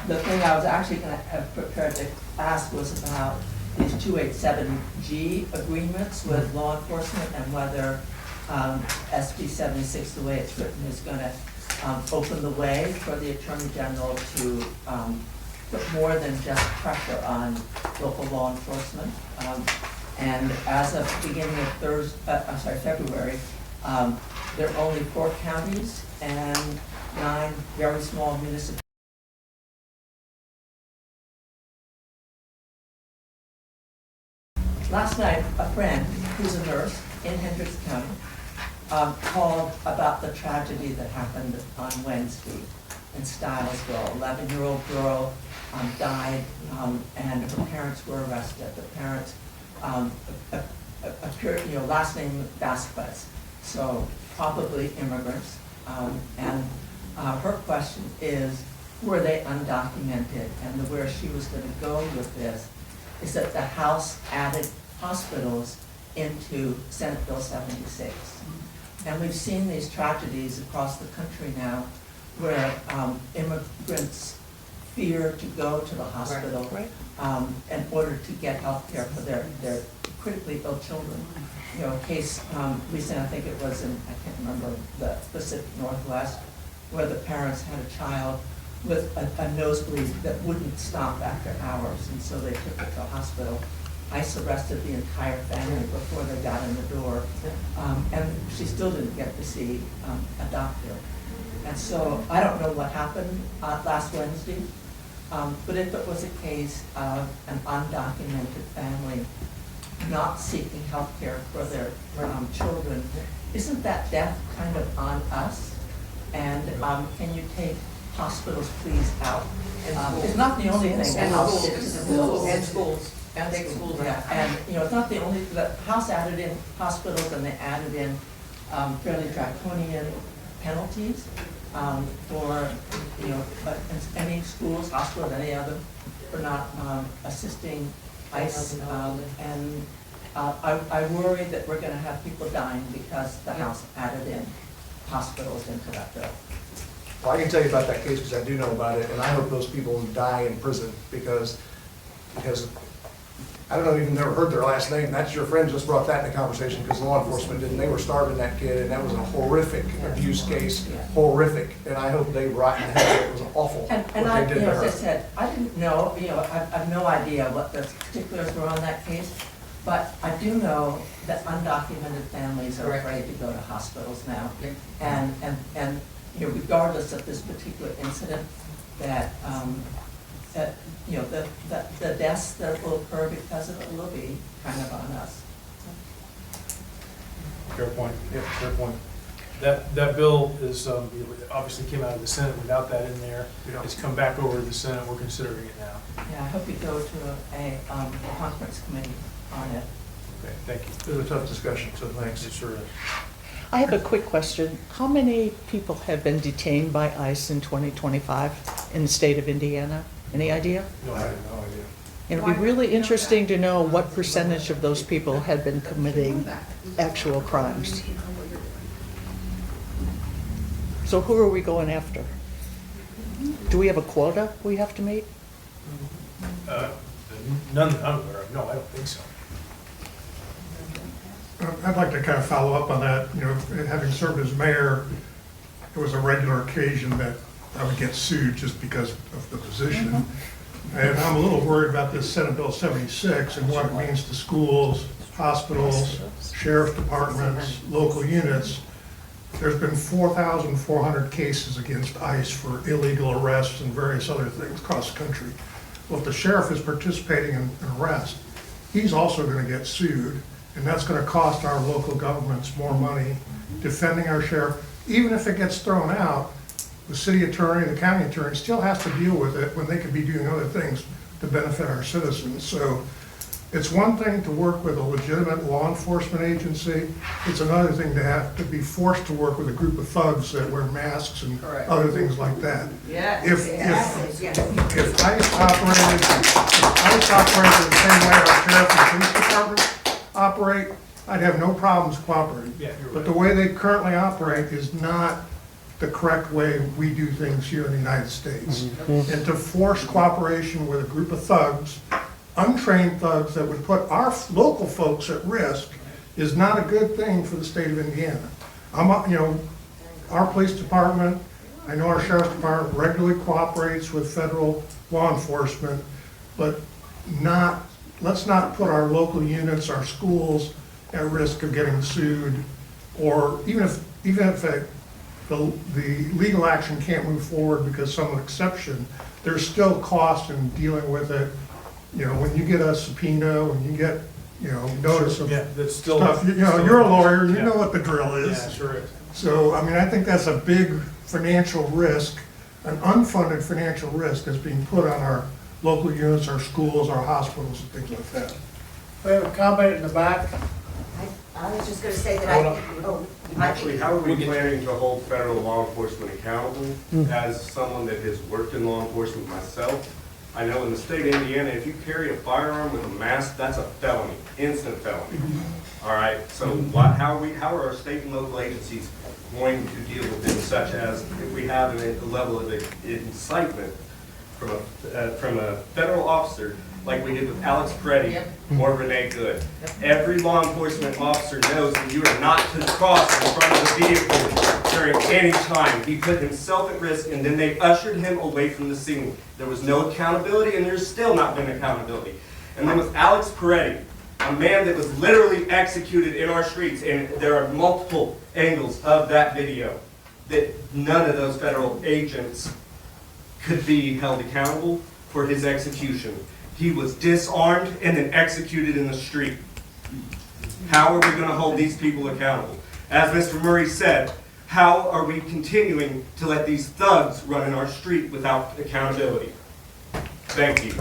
the thing I was actually going to have prepared to ask was about these 287G agreements with law enforcement and whether SB 76, the way it's written, is going to open the way for the Attorney General to put more than just pressure on local law enforcement. And as of beginning of February, there are only 4 counties and 9 very small municipalities. Last night, a friend who's a nurse in Hendricks County called about the tragedy that happened on Wednesday in Stylesville. 11-year-old girl died, and her parents were arrested. The parents last name Vasquez, so probably immigrants. And her question is, were they undocumented? And where she was going to go with this is that the House added hospitals into Senate Bill 76. And we've seen these tragedies across the country now where immigrants fear to go to the hospital in order to get health care for their critically ill children. You know, a case recent, I think it was in, I can't remember, the Pacific Northwest, where the parents had a child with a nosebleed that wouldn't stop after hours, and so they took her to the hospital. ICE arrested the entire family before they got in the door, and she still didn't get to see a doctor. And so I don't know what happened last Wednesday, but if it was a case of an undocumented family not seeking health care for their children, isn't that death kind of on us? And can you take hospitals please out? It's not the only thing the House did to the bill. And schools. And take schools out. Yeah, and, it's not the only, the House added in hospitals, and they added in fairly draconian penalties for, any schools, hospitals, any other, for not assisting ICE. And I worry that we're gonna have people dying because the House added in hospitals into that bill. Well, I can tell you about that case because I do know about it, and I hope those people die in prison because I don't know, even never heard their last name. That's your friend just brought that in the conversation because law enforcement didn't. They were starving that kid, and that was a horrific abuse case, horrific. And I hope they rot in hell. It was awful. And what I, they did to as I her. said, I didn't know, I have no idea what the particulars were on that case, but I do know that undocumented families are afraid to go to hospitals now. And regardless of this particular incident, that the deaths that will occur because of it will be kind of on us. Fair point. Yeah, fair point. That bill is, obviously came out of the Senate without that in there. Yeah. It's come back over to the Senate, we're considering it now. Yeah, I hope you go to a conference committee on it. Okay, thank you. It was a tough discussion, so thanks. It sure is. I have a quick question. How many people have been detained by ICE in 2025 in the state of Indiana? Any idea? No, I have no idea. It'd be really interesting to know what percentage of those people had been committing actual crimes. So who are we going after? Do we have a quota we have to meet? None that I'm aware of. No, I don't think so. I'd like to kind of follow up on that. Having served as mayor, it was a regular occasion that I would get sued just because of the position. And I'm a little worried about this Senate Bill 76 and what it means to schools, hospitals, sheriff departments, local units. There's been 4,400 cases against ICE for illegal arrests and various other things across the country. Well, if the sheriff is participating in an arrest, he's also going to get sued, and that's going to cost our local governments more money defending our sheriff. Even if it gets thrown out, the city attorney and the county attorney still has to deal with it when they could be doing other things to benefit our citizens. So it's one thing to work with a legitimate law enforcement agency. It's another thing to have to be forced to work with a group of thugs that wear masks and other things like that. If ICE operated the same way our sheriff and police departments operate, I'd have no problems cooperating. Yeah, you're But right. the way they currently operate is not the correct way we do things here in the United States. And to force cooperation with a group of thugs, untrained thugs that would put our local folks at risk is not a good thing for the state of Indiana. Our police department, I know our sheriff's department regularly cooperates with federal law enforcement, but let's not put our local units, our schools at risk of getting sued, or even if the legal action can't move forward because some exception, there's still cost in dealing with it. When you get a subpoena, when you get, notice of Yeah, that's still. stuff, you're a lawyer, you know what the drill is. Yeah, sure is. So, I think that's a big financial risk, an unfunded financial risk that's being put on our local units, our schools, our hospitals, and things like that. We have a comment in the back. I was just gonna say that Actually, how are we planning to hold federal law enforcement accountable? As someone that has worked in law enforcement myself, I know in the state of Indiana, if you carry a firearm with a mask, that's a felony, instant felony. All right, so how are our state and local agencies going to deal with things such as if we have a level of incitement from a federal officer, like we did with Alex Peretti or Renee Good? Every law enforcement officer knows that you are not to cross in front of the vehicle during any time. He put himself at risk, and then they ushered him away from the scene. There was no accountability, and there's still not been accountability. And then with Alex Peretti, a man that was literally executed in our streets, and there are multiple angles of that video that none of those federal agents could be held accountable for his execution. He was disarmed and then executed in the street. How are we going to hold these people accountable? As Mr. Murray said, how are we continuing to let these thugs run in our street without accountability? Thank you.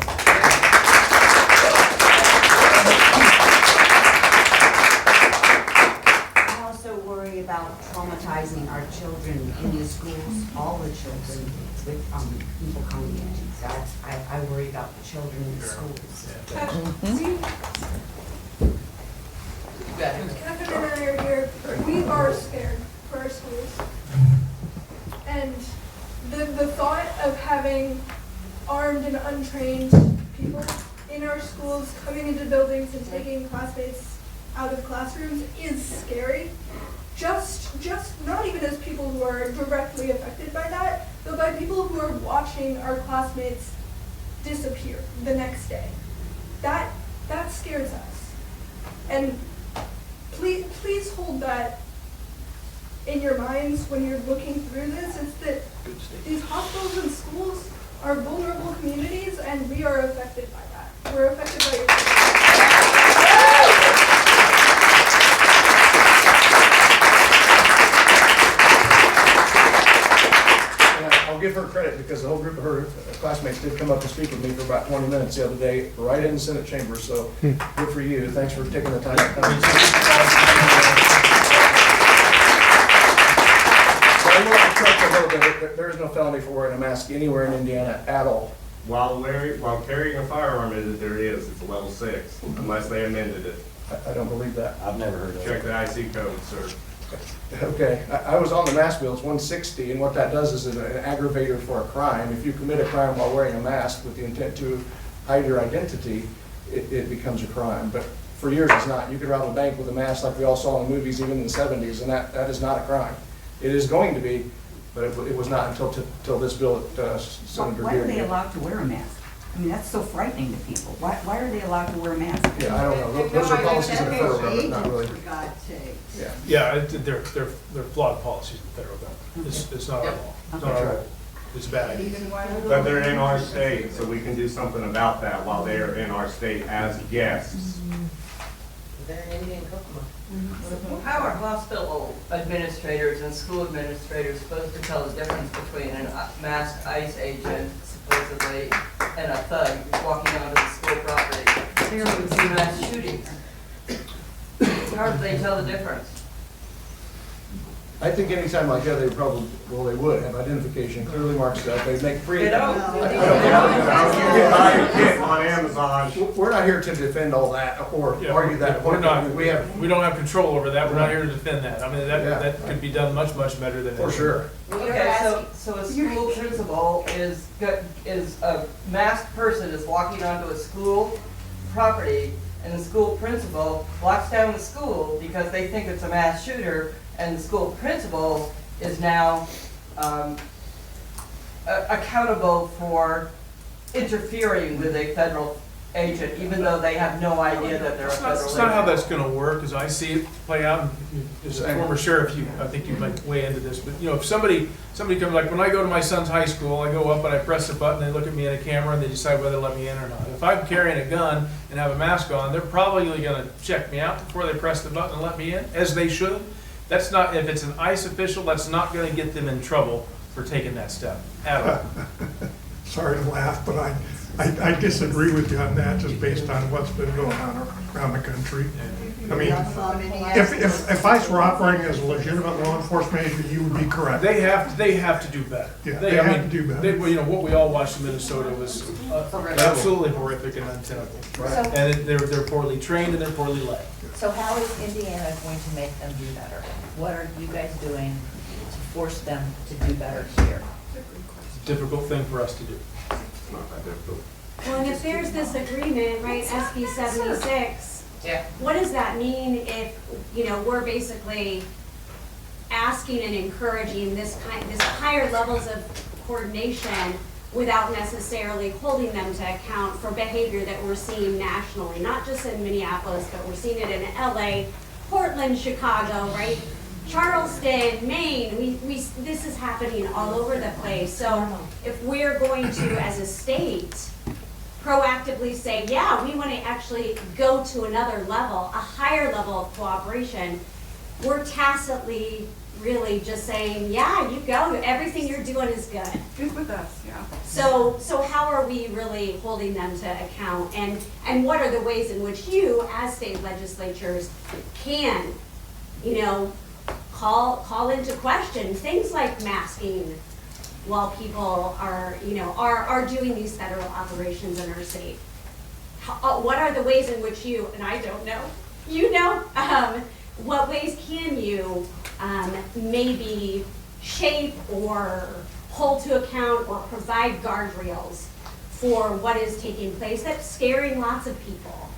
I also worry about traumatizing our children in these schools, all the children with people coming in. So I worry about the children in the schools. Catherine and I are here, we are scared for our schools. And the thought of having armed and untrained people in our schools coming into buildings and taking classmates out of classrooms is scary. Just not even as people who are directly affected by that, but by people who are watching our classmates disappear the next day. That scares us. And please hold that in your minds when you're looking through this, is that these hospitals and schools are vulnerable communities, and we are affected by that. We're affected by your I'll give her credit because the whole group of her classmates did come up and speak with me for about 20 minutes the other day, right in the Senate chamber. So good for you. Thanks for taking the time to come. So I want to correct a little bit. There is no felony for wearing a mask anywhere in Indiana at all. While carrying a firearm, there is. It's a level 6, unless they amended it. I don't believe that. I've never heard of Check it. the IC code, sir. Okay, I was on the mask bill, it's 160, and what that does is an aggravator for a crime. If you commit a crime while wearing a mask with the intent to hide your identity, it becomes a crime. But for years it's not. You could rob a bank with a mask like we all saw in the movies, even in the 70s, and that is not a crime. It is going to be, but it was not until this bill at Senator Why are they Deere. allowed to wear a mask? I mean, that's so frightening to people. Why are they allowed to wear a mask? Yeah, I don't know. Those are policies in the federal government, not really. For God's sake. Yeah. Yeah, they're flawed policies in the federal government. It's not our law. It's not our law. It's bad. But they're in our state, so we can do something about that while they are in our state as guests. They're in Indian Kokomo. How are hospital administrators and school administrators supposed to tell the difference between a masked ICE agent, supposedly, and a thug walking onto the school property? There were two mass shootings. How do they tell the difference? I think anytime like that, they probably, well, they would have identification clearly marked stuff, they'd make free. They don't. You can buy a kit on Amazon. We're not here to defend all that or Yeah, argue that we're point. not, We have, we don't have control over that, we're not here to defend that. I mean, Yeah. that could be done much, much better than. for sure. Okay, so a school principal is a masked person is walking onto a school property, and the school principal locks down the school because they think it's a mass shooter, and the school principal is now accountable for interfering with a federal agent, even though they have no idea that they're a federal agent. That's not how that's gonna work, as I see it play out, and as a Same. former sheriff, I think you might weigh into this, but, you know, if somebody comes, like, when I go to my son's high school, I go up and I press a button, they look at me in a camera, and they decide whether to let me in or not. If I'm carrying a gun and have a mask on, they're probably gonna check me out before they press the button and let me in, as they should. That's not, if it's an ICE official, that's not gonna get them in trouble for taking that step, at all. Sorry to laugh, but I disagree with you on that, just based on what's been going on around the country. I mean, if ICE were operating as a legitimate law enforcement agency, you would be correct. They have to do better. Yeah, they have to do better. You know, what we all watched in Minnesota was absolutely horrific and untenable. Right. And they're poorly trained and they're poorly led. So how is Indiana going to make them do better? What are you guys doing to force them to do better here? It's a difficult thing for us to do. Well, and if there's this agreement, right, SB 76, Yeah. what does that mean if, you know, we're basically asking and encouraging this higher levels of coordination without necessarily holding them to account for behavior that we're seeing nationally, not just in Minneapolis, but we're seeing it in LA, Portland, Chicago, right? Charleston, Maine, this is happening all over the place. So if we're going to, as a state, proactively say, yeah, we want to actually go to another level, a higher level of cooperation, we're tacitly really just saying, yeah, you go, everything you're doing is good. Good with us, yeah. So how are we really holding them to account? And what are the ways in which you, as state legislatures, can, you know, call into question things like masking while people are, you know, are doing these federal operations in our state? What are the ways in which you, and I don't know, you know, what ways can you maybe shape or hold to account or provide guardrails for what is taking place that's scaring lots of people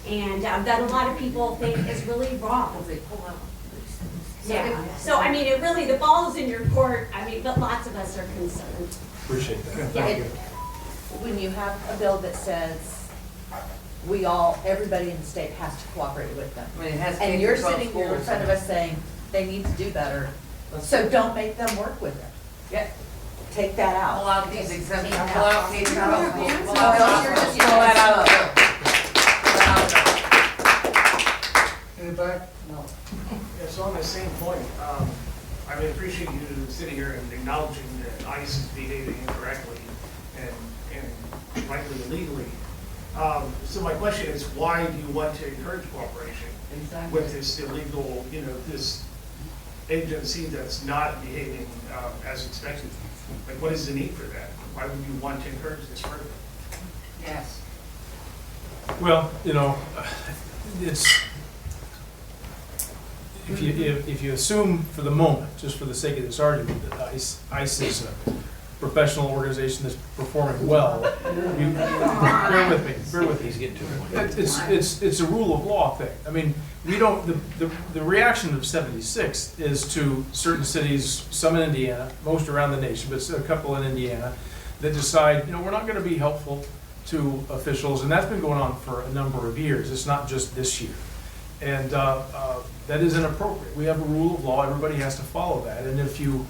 and that a lot of people think is really wrong? Yeah, so I mean, it really, the ball's in your court, I mean, but lots of us are concerned. Appreciate that. Yeah. When you have a bill that says everybody in the state has to cooperate with them. I mean, it has And you're K-12 sitting here in schools. front of us saying they need to do better, so don't make them work with it. Yeah. Take that out. Pull out these exemptions, Take pull that out these. Take that out. Pull out You're those. just- Pull that out of the bill. Anybody? No. Yeah, so on the same point, I mean, appreciate you sitting here and acknowledging that ICE is behaving incorrectly and rightly and legally. So my question is, why do you want to encourage cooperation Exactly. with this illegal, you know, this agency that's not behaving as expected? Like, what is the need for that? Why would you want to encourage this further? Yes. Well, you know, it's, if you assume for the moment, just for the sake of this argument, that ICE is a professional organization that's performing well, bear with me. He's getting to it. It's a rule of law thing. I mean, we don't, the reaction of 76 is to certain cities, some in Indiana, most around the nation, but a couple in Indiana, that decide, you know, we're not gonna be helpful to officials, and that's been going on for a number of years. It's not just this year. And that is inappropriate. We have a rule of law, everybody has to follow that. And if you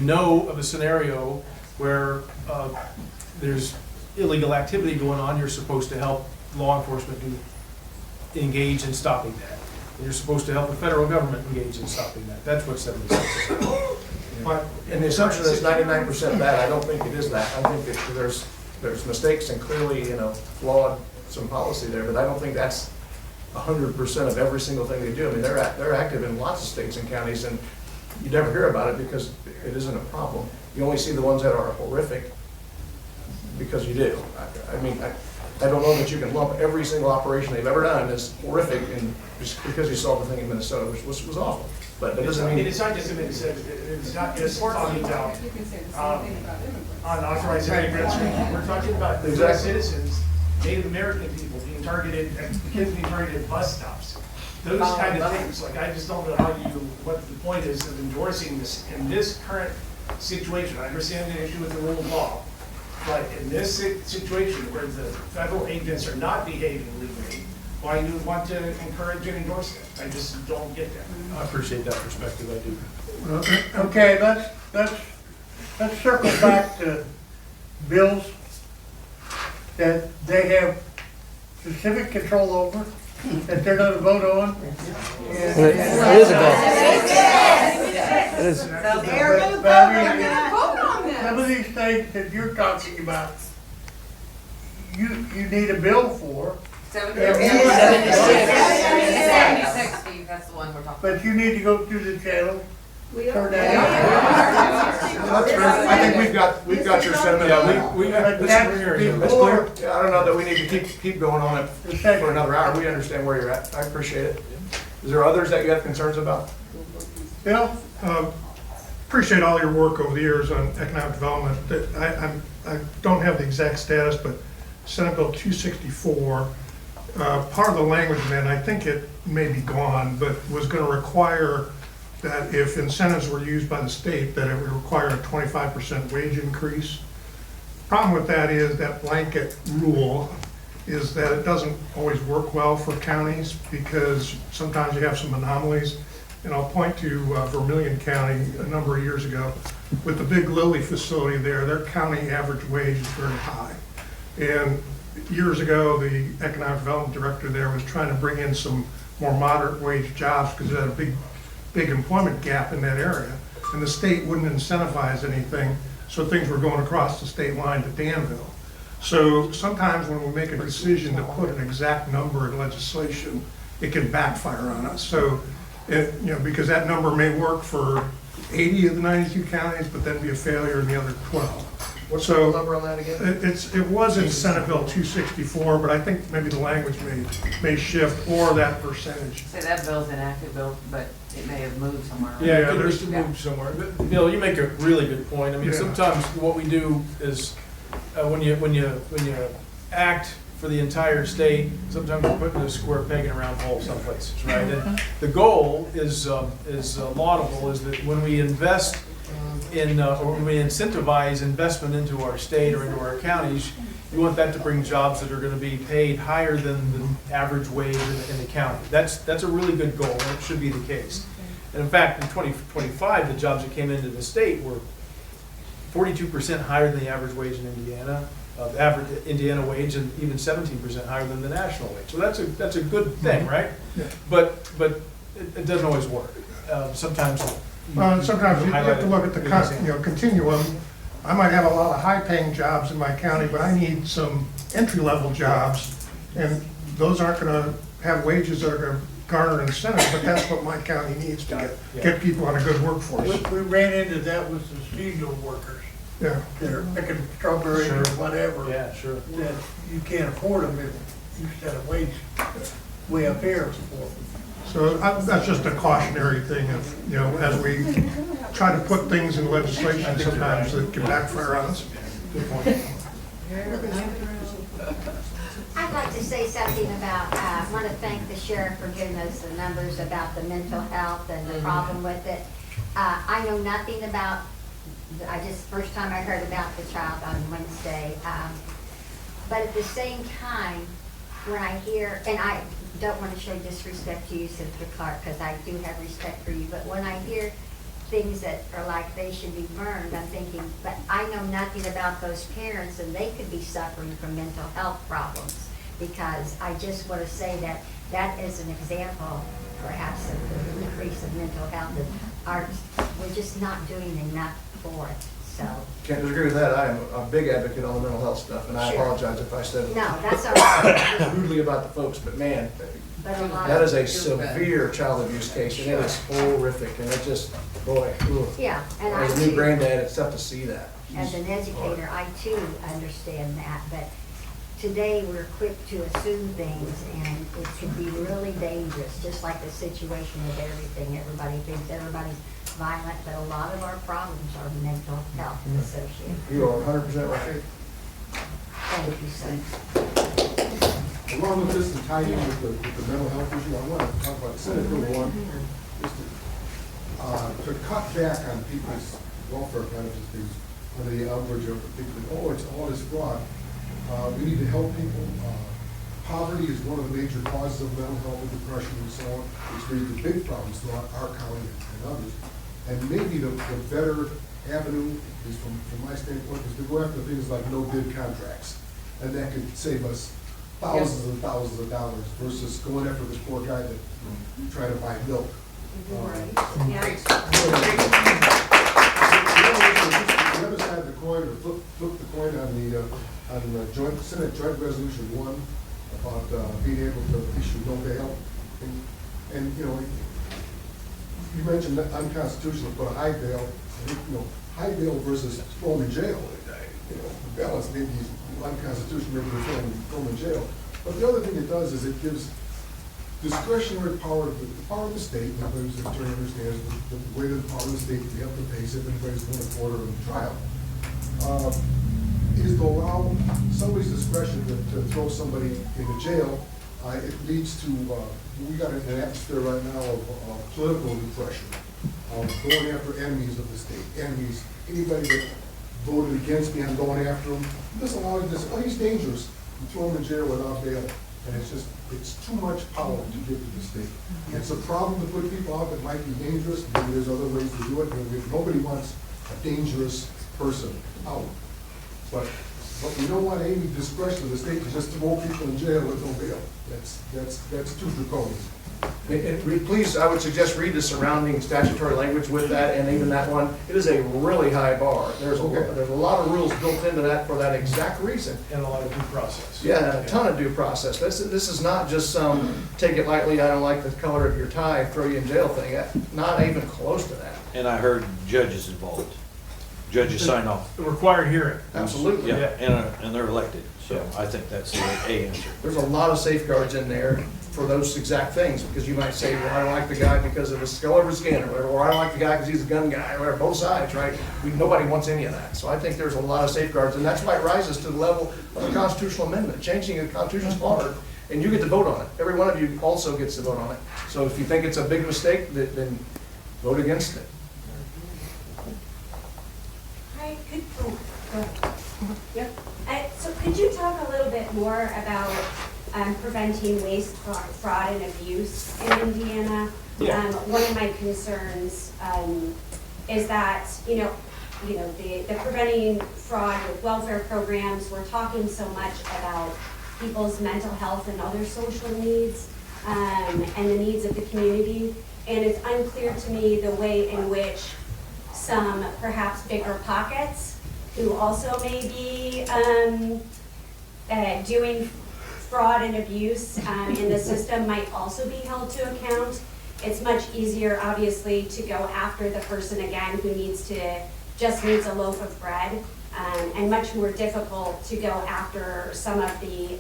know of a scenario where there's illegal activity going on, you're supposed to help law enforcement engage in stopping that. And you're supposed to help the federal government engage in stopping that. That's what 76 is about. And the assumption is 99% bad, I don't think it is that. I think that there's mistakes and clearly, you know, flawed some policy there, but I don't think that's 100% of every single thing they do. I mean, they're active in lots of states and counties, and you never hear about it because it isn't a problem. You only see the ones that are horrific because you do. I mean, I don't know that you can lump every single operation they've ever done as horrific and just because you saw the thing in Minnesota, which was awful. But that doesn't mean. It's not just in Minnesota, it's not just talking about, unauthorized immigrants. We're talking about U.S. citizens, Native American people being targeted, and kids being targeted at bus stops. Those kind of things, like, I just don't know what the point is of endorsing this in this current situation. I understand the issue with the rule of law, but in this situation where the federal agents are not behaving legally, why you want to encourage and endorse it? I just don't get that. I appreciate that perspective, I do. Okay, let's circle back to bills that they have specific control over, that they're gonna vote on. It is a bill. It is. They're gonna vote, But I mean, they're gonna vote on this. some of these things that you're talking about, you need a bill for. 76, Steve, that's the one we're talking about. But you need to go through the channel. Turn that That's fair. I think we've got your sentiment. We got this here. That's clear. Yeah, I don't know that we need to keep going on it for another hour. We understand where you're at. I appreciate it. Is there others that you have concerns about? Bill? Appreciate all your work over the years on economic development. I don't have the exact status, but Senate Bill 264, part of the language, man, I think it may be gone, but was going to require that if incentives were used by the state, that it would require a 25% wage increase. Problem with that is that blanket rule is that it doesn't always work well for counties because sometimes you have some anomalies. And I'll point to Vermilion County a number of years ago. With the big Lilly facility there, their county average wage is very high. And years ago, the economic development director there was trying to bring in some more moderate wage jobs because it had a big employment gap in that area. And the state wouldn't incentivize anything, so things were going across the state line to Danville. So sometimes when we make a decision to put an exact number in legislation, it can backfire on us. So, because that number may work for 80 of the 92 counties, but then be a failure in the other 12. What's the number on that again? It was in Senate Bill 264, but I think maybe the language may shift or that percentage. So that bill's an active bill, but it may have moved somewhere. Yeah, it could have moved somewhere. But, Bill, you make a really good point. I mean, sometimes what we do is when you act for the entire state, sometimes we're putting a square peg in a round hole some places, right? And the goal is laudable, is that when we invest in, or when we incentivize investment into our state or into our counties, you want that to bring jobs that are going to be paid higher than the average wage in the county. That's a really good goal, and it should be the case. And in fact, in 2025, the jobs that came into the state were 42% higher than the average wage in Indiana, the average Indiana wage, and even 17% higher than the national wage. So that's a good thing, right? Yeah. But it doesn't always work. Sometimes you have to look at the continuum. I might have a lot of high-paying jobs in my county, but I need some entry-level jobs, and those aren't going to have wages that are going to garner incentives, but that's what my county needs to get people on a good workforce. We ran into that with the seasonal workers. Yeah. That are picking strawberries or whatever. Yeah, sure. That you can't afford them if you set a wage way up here for them. So that's just a cautionary thing of, as we try to put things in legislation, sometimes it can backfire on us. Good point. I'd like to say something about, I want to thank the sheriff for giving us the numbers about the mental health and the problem with it. I know nothing about, first time I heard about the child on Wednesday. But at the same time, when I hear, and I don't want to show disrespect to you, Senator Clark, because I do have respect for you, but when I hear things that are like they should be burned, I'm thinking, but I know nothing about those parents, and they could be suffering from mental health problems, because I just want to say that that is an example, perhaps, of the increase of mental health, that we're just not doing enough for it. So. Can't disagree with that. I am a big advocate on the mental health stuff, and I apologize if I said no, that's all right. rudely about the folks, but man, but a lot That of. is a severe child abuse case, and it is horrific, and it just, boy, ugh. Yeah, and I As a new too, granddad, it's tough to see that. as an educator, I too understand that, but today we're quick to assume things, and it can be really dangerous, just like the situation with everything. Everybody thinks everybody's violent, but a lot of our problems are mental health associated. You are 100% right. Thank you, sir. Along with this and tied in with the mental health issue, I want to talk about Senate Bill 1, just to cut back on people's welfare benefits, things under the outrage of thinking, oh, it's all this fraud. We need to help people. Poverty is one of the major causes of mental health and depression and so on, which leads to big problems throughout our county and others. And maybe the better avenue is from my standpoint is to go after things like no bid contracts. And that could save us thousands and thousands of dollars versus going after this poor guy that tried to buy milk. The other side of the coin, or flip the coin on the joint Senate Joint Resolution 1 about being able to issue no bail. And you know, you mentioned that unconstitutional to put a high bail. I think, you know, high bail versus throw them in jail. You know, the balance maybe is unconstitutional, maybe throw them in jail. But the other thing it does is it gives discretionary power, the power of the state, everybody's attorney understands the way the power of the state, we have to pay it, everybody's going to order of the trial, is to allow somebody's discretion to throw somebody into jail. It leads to, we got an atmosphere right now of political repression, of going after enemies of the state, enemies, anybody that voted against me, I'm going after him. This allows this, oh, he's dangerous, you throw him in jail without bail. And it's just, it's too much power to give to the state. It's a problem to put people out that might be dangerous, maybe there's other ways to do it. Nobody wants a dangerous person out. But we don't want any discretion of the state to just throw people in jail with no bail. That's too draconian. Please, I would suggest read the surrounding statutory language with that, and even that one. It is a really high bar. There's a lot of rules built into that for that exact reason. And a lot of due process. Yeah, a ton of due process. This is not just some take it lightly, I don't like the color of your tie, throw you in jail thing. Not even close to that. And I heard judges involved. Judges sign off. The required hearing. Absolutely. Yeah, and they're elected. So I think that's the A answer. There's a lot of safeguards in there for those exact things, because you might say, well, I don't like the guy because of his color of his skin, or whatever, or I don't like the guy because he's a gun guy, or whatever, both sides, right? Nobody wants any of that. So I think there's a lot of safeguards, and that's why it rises to the level of a constitutional amendment. Changing the Constitution is hard, and you get to vote on it. Every one of you also gets to vote on it. So if you think it's a big mistake, then vote against it. Hi, so could you talk a little bit more about preventing waste, fraud, and abuse in Indiana? Yeah. One of my concerns is that, the preventing fraud with welfare programs, we're talking so much about people's mental health and other social needs and the needs of the community. And it's unclear to me the way in which some perhaps bigger pockets who also may be doing fraud and abuse in the system might also be held to account. It's much easier, obviously, to go after the person again who just needs a loaf of bread, and much more difficult to go after some of the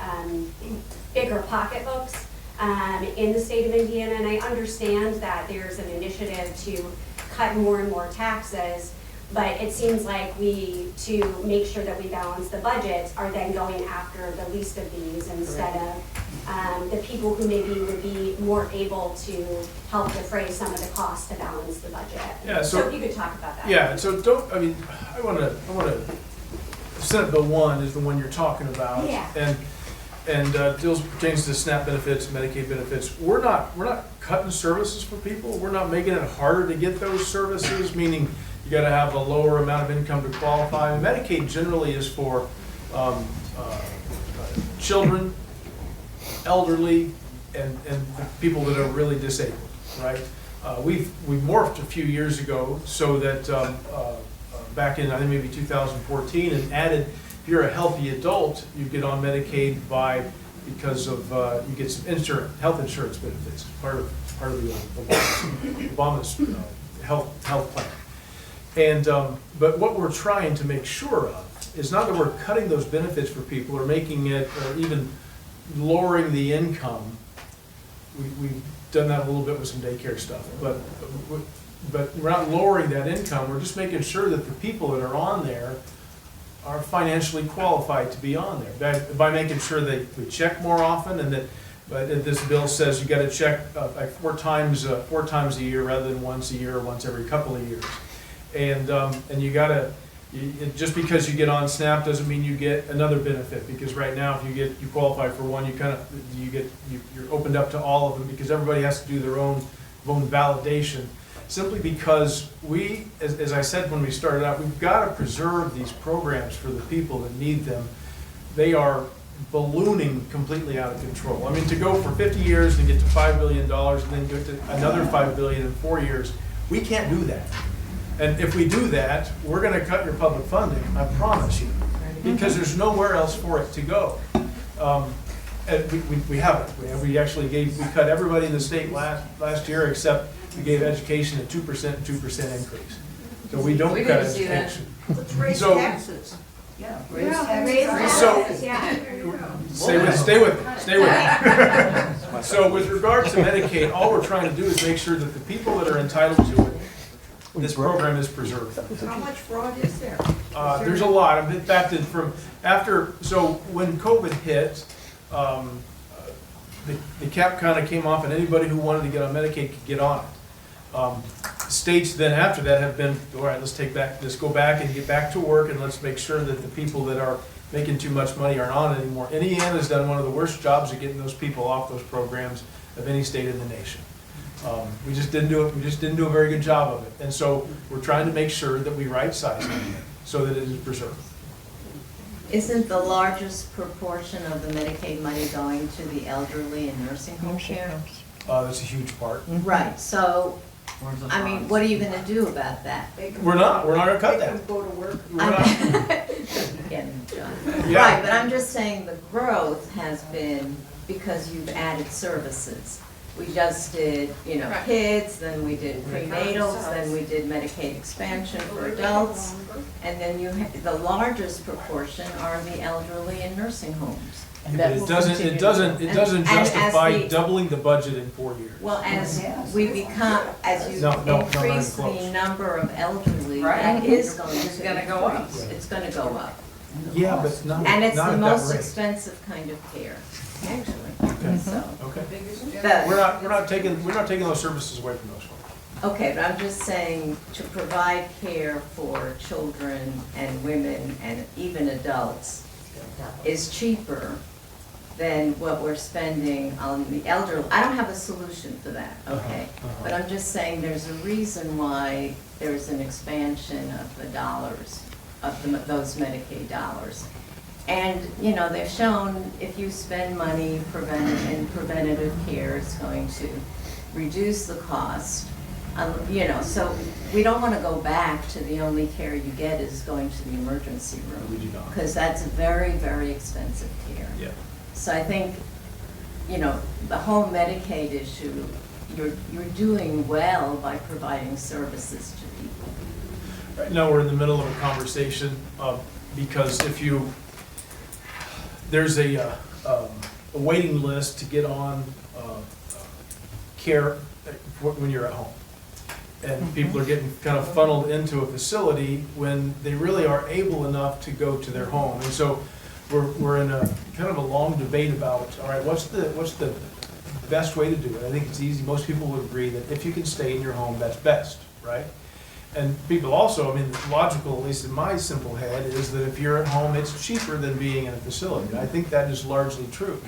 bigger pocketbooks in the state of Indiana. And I understand that there's an initiative to cut more and more taxes, but it seems like we, to make sure that we balance the budgets, are then going after the least of these instead of the people who maybe would be more able to help defray some of the costs to balance the budget. Yeah, so if you could talk about that. Yeah, so I want to, Senate Bill 1 is the one you're talking about. Yeah. And pertains to SNAP benefits, Medicaid benefits. We're not cutting services for people. We're not making it harder to get those services, meaning you got to have a lower amount of income to qualify. And Medicaid generally is for children, elderly, and people that are really disabled, right? We've morphed a few years ago so that back in, I think maybe 2014, and added, if you're a healthy adult, you get on Medicaid by because of, you get some health insurance benefits, part of the Obama's health plan. And, but what we're trying to make sure of is not that we're cutting those benefits for people or making it, or even lowering the income. We've done that a little bit with some daycare stuff, but we're not lowering that income. We're just making sure that the people that are on there are financially qualified to be on there by making sure that we check more often, and that. But this bill says you got to check like 4 times a year rather than once a year or once every couple of years, and you got to. Just because you get on SNAP doesn't mean you get another benefit, because right now if you qualify for one, you're opened up to all of them, because everybody has to do their own validation, simply because we, as I said when we started out, we've got to preserve these programs for the people that need them. They are ballooning completely out of control. I mean, to go for 50 years and get to $5 billion and then go to another $5 billion in 4 years, we can't do that. And if we do that, we're going to cut your public funding, I promise you, because there's nowhere else for it to go. And we haven't. We actually cut everybody in the state last year, except we gave education a 2% and 2% increase. So we don't cut education. Let's raise So- taxes. Yeah, raise So- taxes. Stay with me. So with regards to Medicaid, all we're trying to do is make sure that the people that are entitled to it, this program is preserved. How much fraud is there? There's a lot. In fact, so when COVID hit, the cap kind of came off, and anybody who wanted to get on Medicaid could get on it. States then after that have been, all right, let's go back and get back to work, and let's make sure that the people that are making too much money aren't on it anymore. Indiana's done one of the worst jobs of getting those people off those programs of any state in the nation. We just didn't do a very good job of it. And so we're trying to make sure that we right-size it so that it is preserved. Isn't the largest proportion of the Medicaid money going to the elderly and nursing home care? That's a huge part. Right, so, I mean, what are you gonna do about that? We're not gonna cut that. They can go to work. We're not. Again, John. Yeah. Right, but I'm just saying the growth has been because you've added services. We just did, Right. kids, then we did prenatals, then we did Medicaid expansion for adults. And then the largest proportion are the elderly in nursing homes. And But that it will doesn't continue. And as justify the- doubling the budget in 4 years. Well, as you No, increase not even the close. number of elderly, Right. that is going It's to gonna go up. increase. It's gonna go up. Yeah, but not And it's not the at that most rate. expensive kind of care, actually. Okay. So, Okay. the- We're not taking those services away from those folks. okay, but I'm just saying, to provide care for children and women and even adults is cheaper than what we're spending on the elderly. I don't have a solution for that, okay? But I'm just saying there's a reason why there's an expansion of the dollars, those Medicaid dollars. And, they've shown if you spend money in preventative care, it's going to reduce the cost. So we don't want to go back to the only care you get is going to the emergency room. We do not. Because that's very, very expensive care. Yeah. So I think, the whole Medicaid issue, you're doing well by providing services to people. Right now, we're in the middle of a conversation, because there's a waiting list to get on care when you're at home. And people are getting kind of funneled into a facility when they really are able enough to go to their home. And so we're in a kind of a long debate about, all right, what's the best way to do it? I think it's easy. Most people would agree that if you can stay in your home, that's best, right? And people also, logical, at least in my simple head, is that if you're at home, it's cheaper than being in a facility. And I think that is largely true.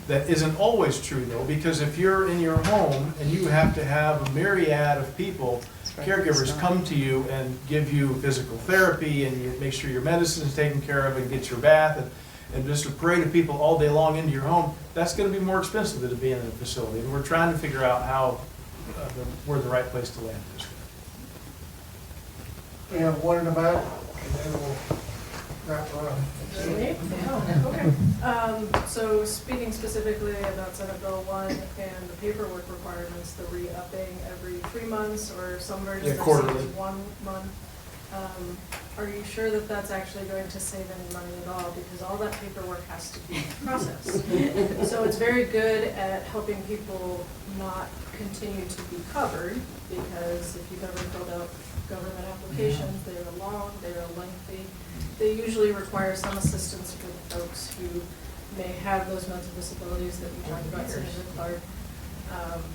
That isn't always true, though, because if you're in your home and you have to have a myriad of people, caregivers come to you and give you physical therapy, and you make sure your medicine is taken care of and get your bath, and just a parade of people all day long into your home, that's going to be more expensive than being in a facility. And we're trying to figure out where the right place to land is. We have one in the back, and then we'll wrap around. Okay, so speaking specifically about Senate Bill 1 and the paperwork requirements, the re-upping every 3 months, or some versions Yeah, I've seen quarterly. is 1 month. Are you sure that that's actually going to save any money at all? Because all that paperwork has to be processed. So it's very good at helping people not continue to be covered, because if you've ever filled out government applications, they are long, they are lengthy. They usually require some assistance for the folks who may have those mental disabilities that we talked about, Senator Clark.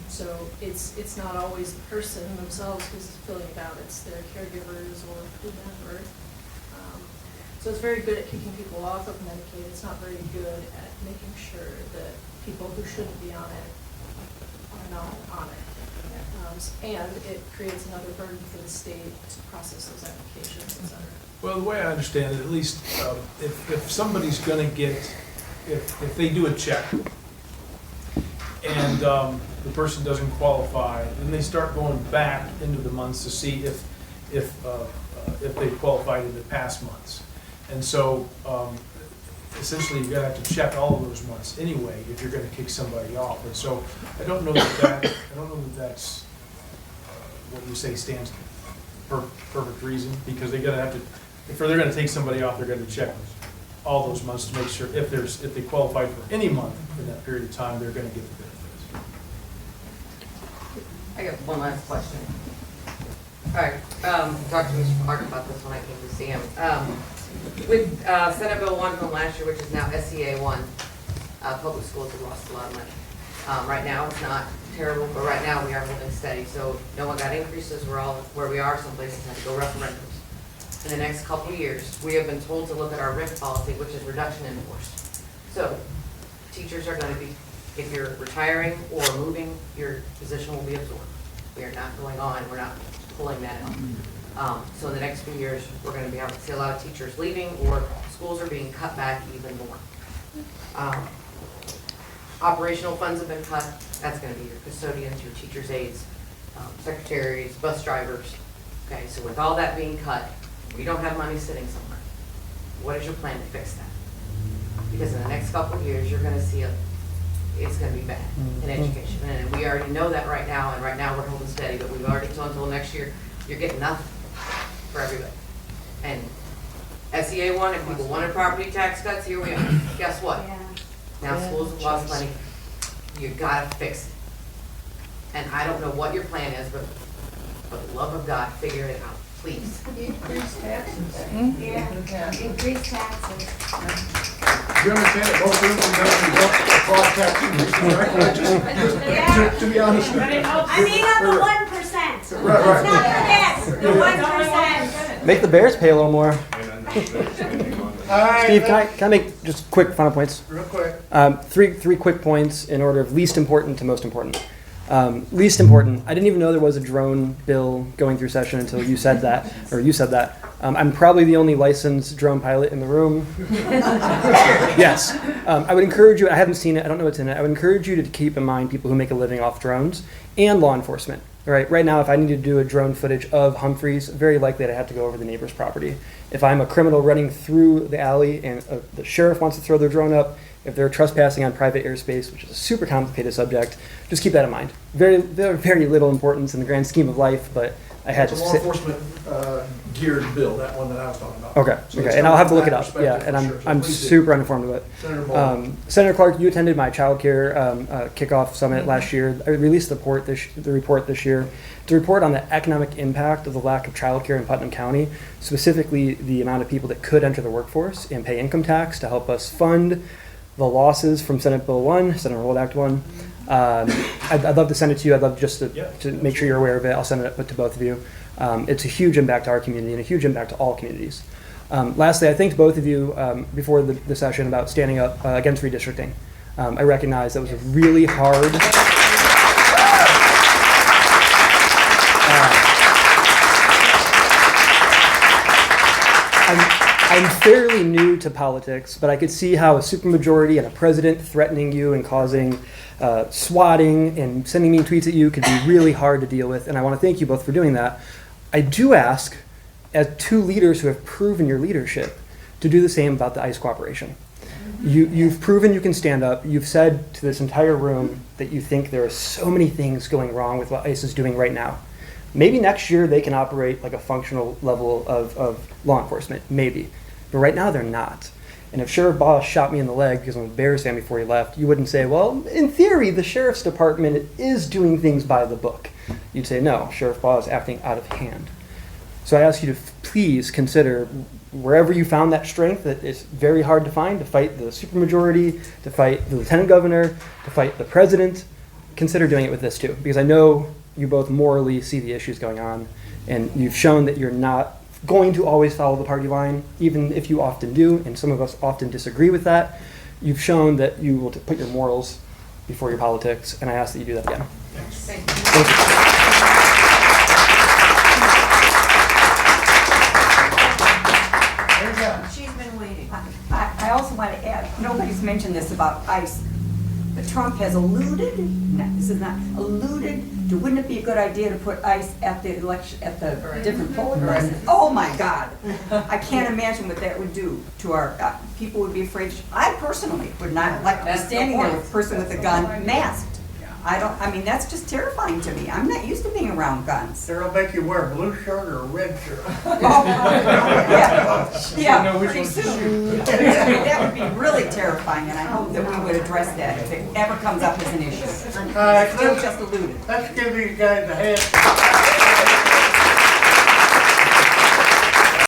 So it's not always the person themselves who's filling it out, it's their caregivers or whomever. So it's very good at kicking people off of Medicaid. It's not very good at making sure that people who shouldn't be on it are not on it. And it creates another burden for the state to process those applications, et cetera. Well, the way I understand it, at least, if somebody's gonna get, if they do a check and the person doesn't qualify, then they start going back into the months to see if they qualified in the past months. And so, essentially, you're gonna have to check all of those months anyway if you're gonna kick somebody off. And so, I don't know that that's what you say stands for perfect reason, because they're gonna have to, if they're gonna take somebody off, they're gonna check all those months to make sure if they qualify for any month in that period of time, they're gonna get the benefits. I got one last question. All right, talked to Mr. Clark about this when I came to see him. With Senate Bill 1 from last year, which is now SCA 1, public schools have lost a lot of money. Right now, it's not terrible, but right now we are holding steady. So no one got increases. We're all where we are. Some places had to go referendums. In the next couple of years, we have been told to look at our RIF policy, which is reduction in force. So teachers are going to be, if you're retiring or moving, your position will be absorbed. We are not going on. We're not pulling that out. So in the next few years, we're going to be able to see a lot of teachers leaving, or schools are being cut back even more. Operational funds have been cut. That's going to be your custodians, your teachers' aides, secretaries, bus drivers. Okay, so with all that being cut, we don't have money sitting somewhere. What is your plan to fix that? Because in the next couple of years, you're going to see it's going to be bad in education. And we already know that right now, and right now we're holding steady, but we've already told until next year, you're getting nothing for everybody. And SEA 1, if people wanted property tax cuts, here we are. Guess what? Now schools have lost money. You gotta fix it. And I don't know what your plan is, but for the love of God, figure it out, please. Increase taxes. Yeah, increase taxes. You understand that most of them don't want to to be honest. I mean, on the 1%. Right. It's not for this, the 1%. Make the Bears pay a little more. right, Steve, can I make just quick final points? Real quick. Three quick points in order of least important to most important. Least important, I didn't even know there was a drone bill going through session until you said that, or you said that. I'm probably the only licensed drone pilot in the room. Yes. I would encourage you, I haven't seen it, I don't know what's in it, I would encourage you to keep in mind people who make a living off drones and law enforcement. Right now, if I need to do a drone footage of Humphreys, very likely I'd have to go over the neighbor's property. If I'm a criminal running through the alley and the sheriff wants to throw their drone up, if they're trespassing on private airspace, which is a super complicated subject, just keep that in mind. Very little importance in the grand scheme of life, but I had It's to a law sit. enforcement geared bill, that one that I was talking about. Okay, So it's and I'll have to from look it that up. Yeah, perspective, and for sure. So I'm please do. super uninformed of it. Senator Bowles. Senator Clark, you attended my child care kickoff summit last year. I released the report this year to report on the economic impact of the lack of child care in Putnam County, specifically the amount of people that could enter the workforce and pay income tax to help us fund the losses from Senate Bill 1, Senate Road Act 1. I'd love to send it to you. I'd love just to make sure you're aware of it. I'll send it to both of you. It's a huge impact to our community and a huge impact to all communities. Lastly, I thanked both of you before the session about standing up against redistricting. I recognize that was a really hard. I'm fairly new to politics, but I could see how a supermajority and a president threatening you and causing swatting and sending mean tweets at you could be really hard to deal with, and I want to thank you both for doing that. I do ask, as two leaders who have proven your leadership, to do the same about the ICE cooperation. You've proven you can stand up. You've said to this entire room that you think there are so many things going wrong with what ICE is doing right now. Maybe next year they can operate like a functional level of law enforcement, maybe. But right now they're not. And if Sheriff Boss shot me in the leg because I'm a Bears fan before he left, you wouldn't say, well, in theory, the Sheriff's Department is doing things by the book. You'd say, no, Sheriff Boss is acting out of hand. So I ask you to please consider, wherever you found that strength that is very hard to find, to fight the supermajority, to fight the lieutenant governor, to fight the president, consider doing it with this too. Because I know you both morally see the issues going on, and you've shown that you're not going to always follow the party line, even if you often do, and some of us often disagree with that. You've shown that you will put your morals before your politics, and I ask that you do that again. Thank you. Thank you. She's been waiting. I also want to add, nobody's mentioned this about ICE, but Trump has alluded, to, wouldn't it be a good idea to put ICE at the election, at the different polling places? Oh my God, I can't imagine what that would do to our, people would be afraid. I personally would not like to be standing there with a person with a gun masked. I mean, that's just terrifying to me. I'm not used to being around guns. They're gonna make you wear a blue shirt or a red shirt. Yeah, pretty soon. That would be really terrifying, and I hope that we would address that if it ever comes up as an issue. All right, Still just alluded. Let's give these guys a hand.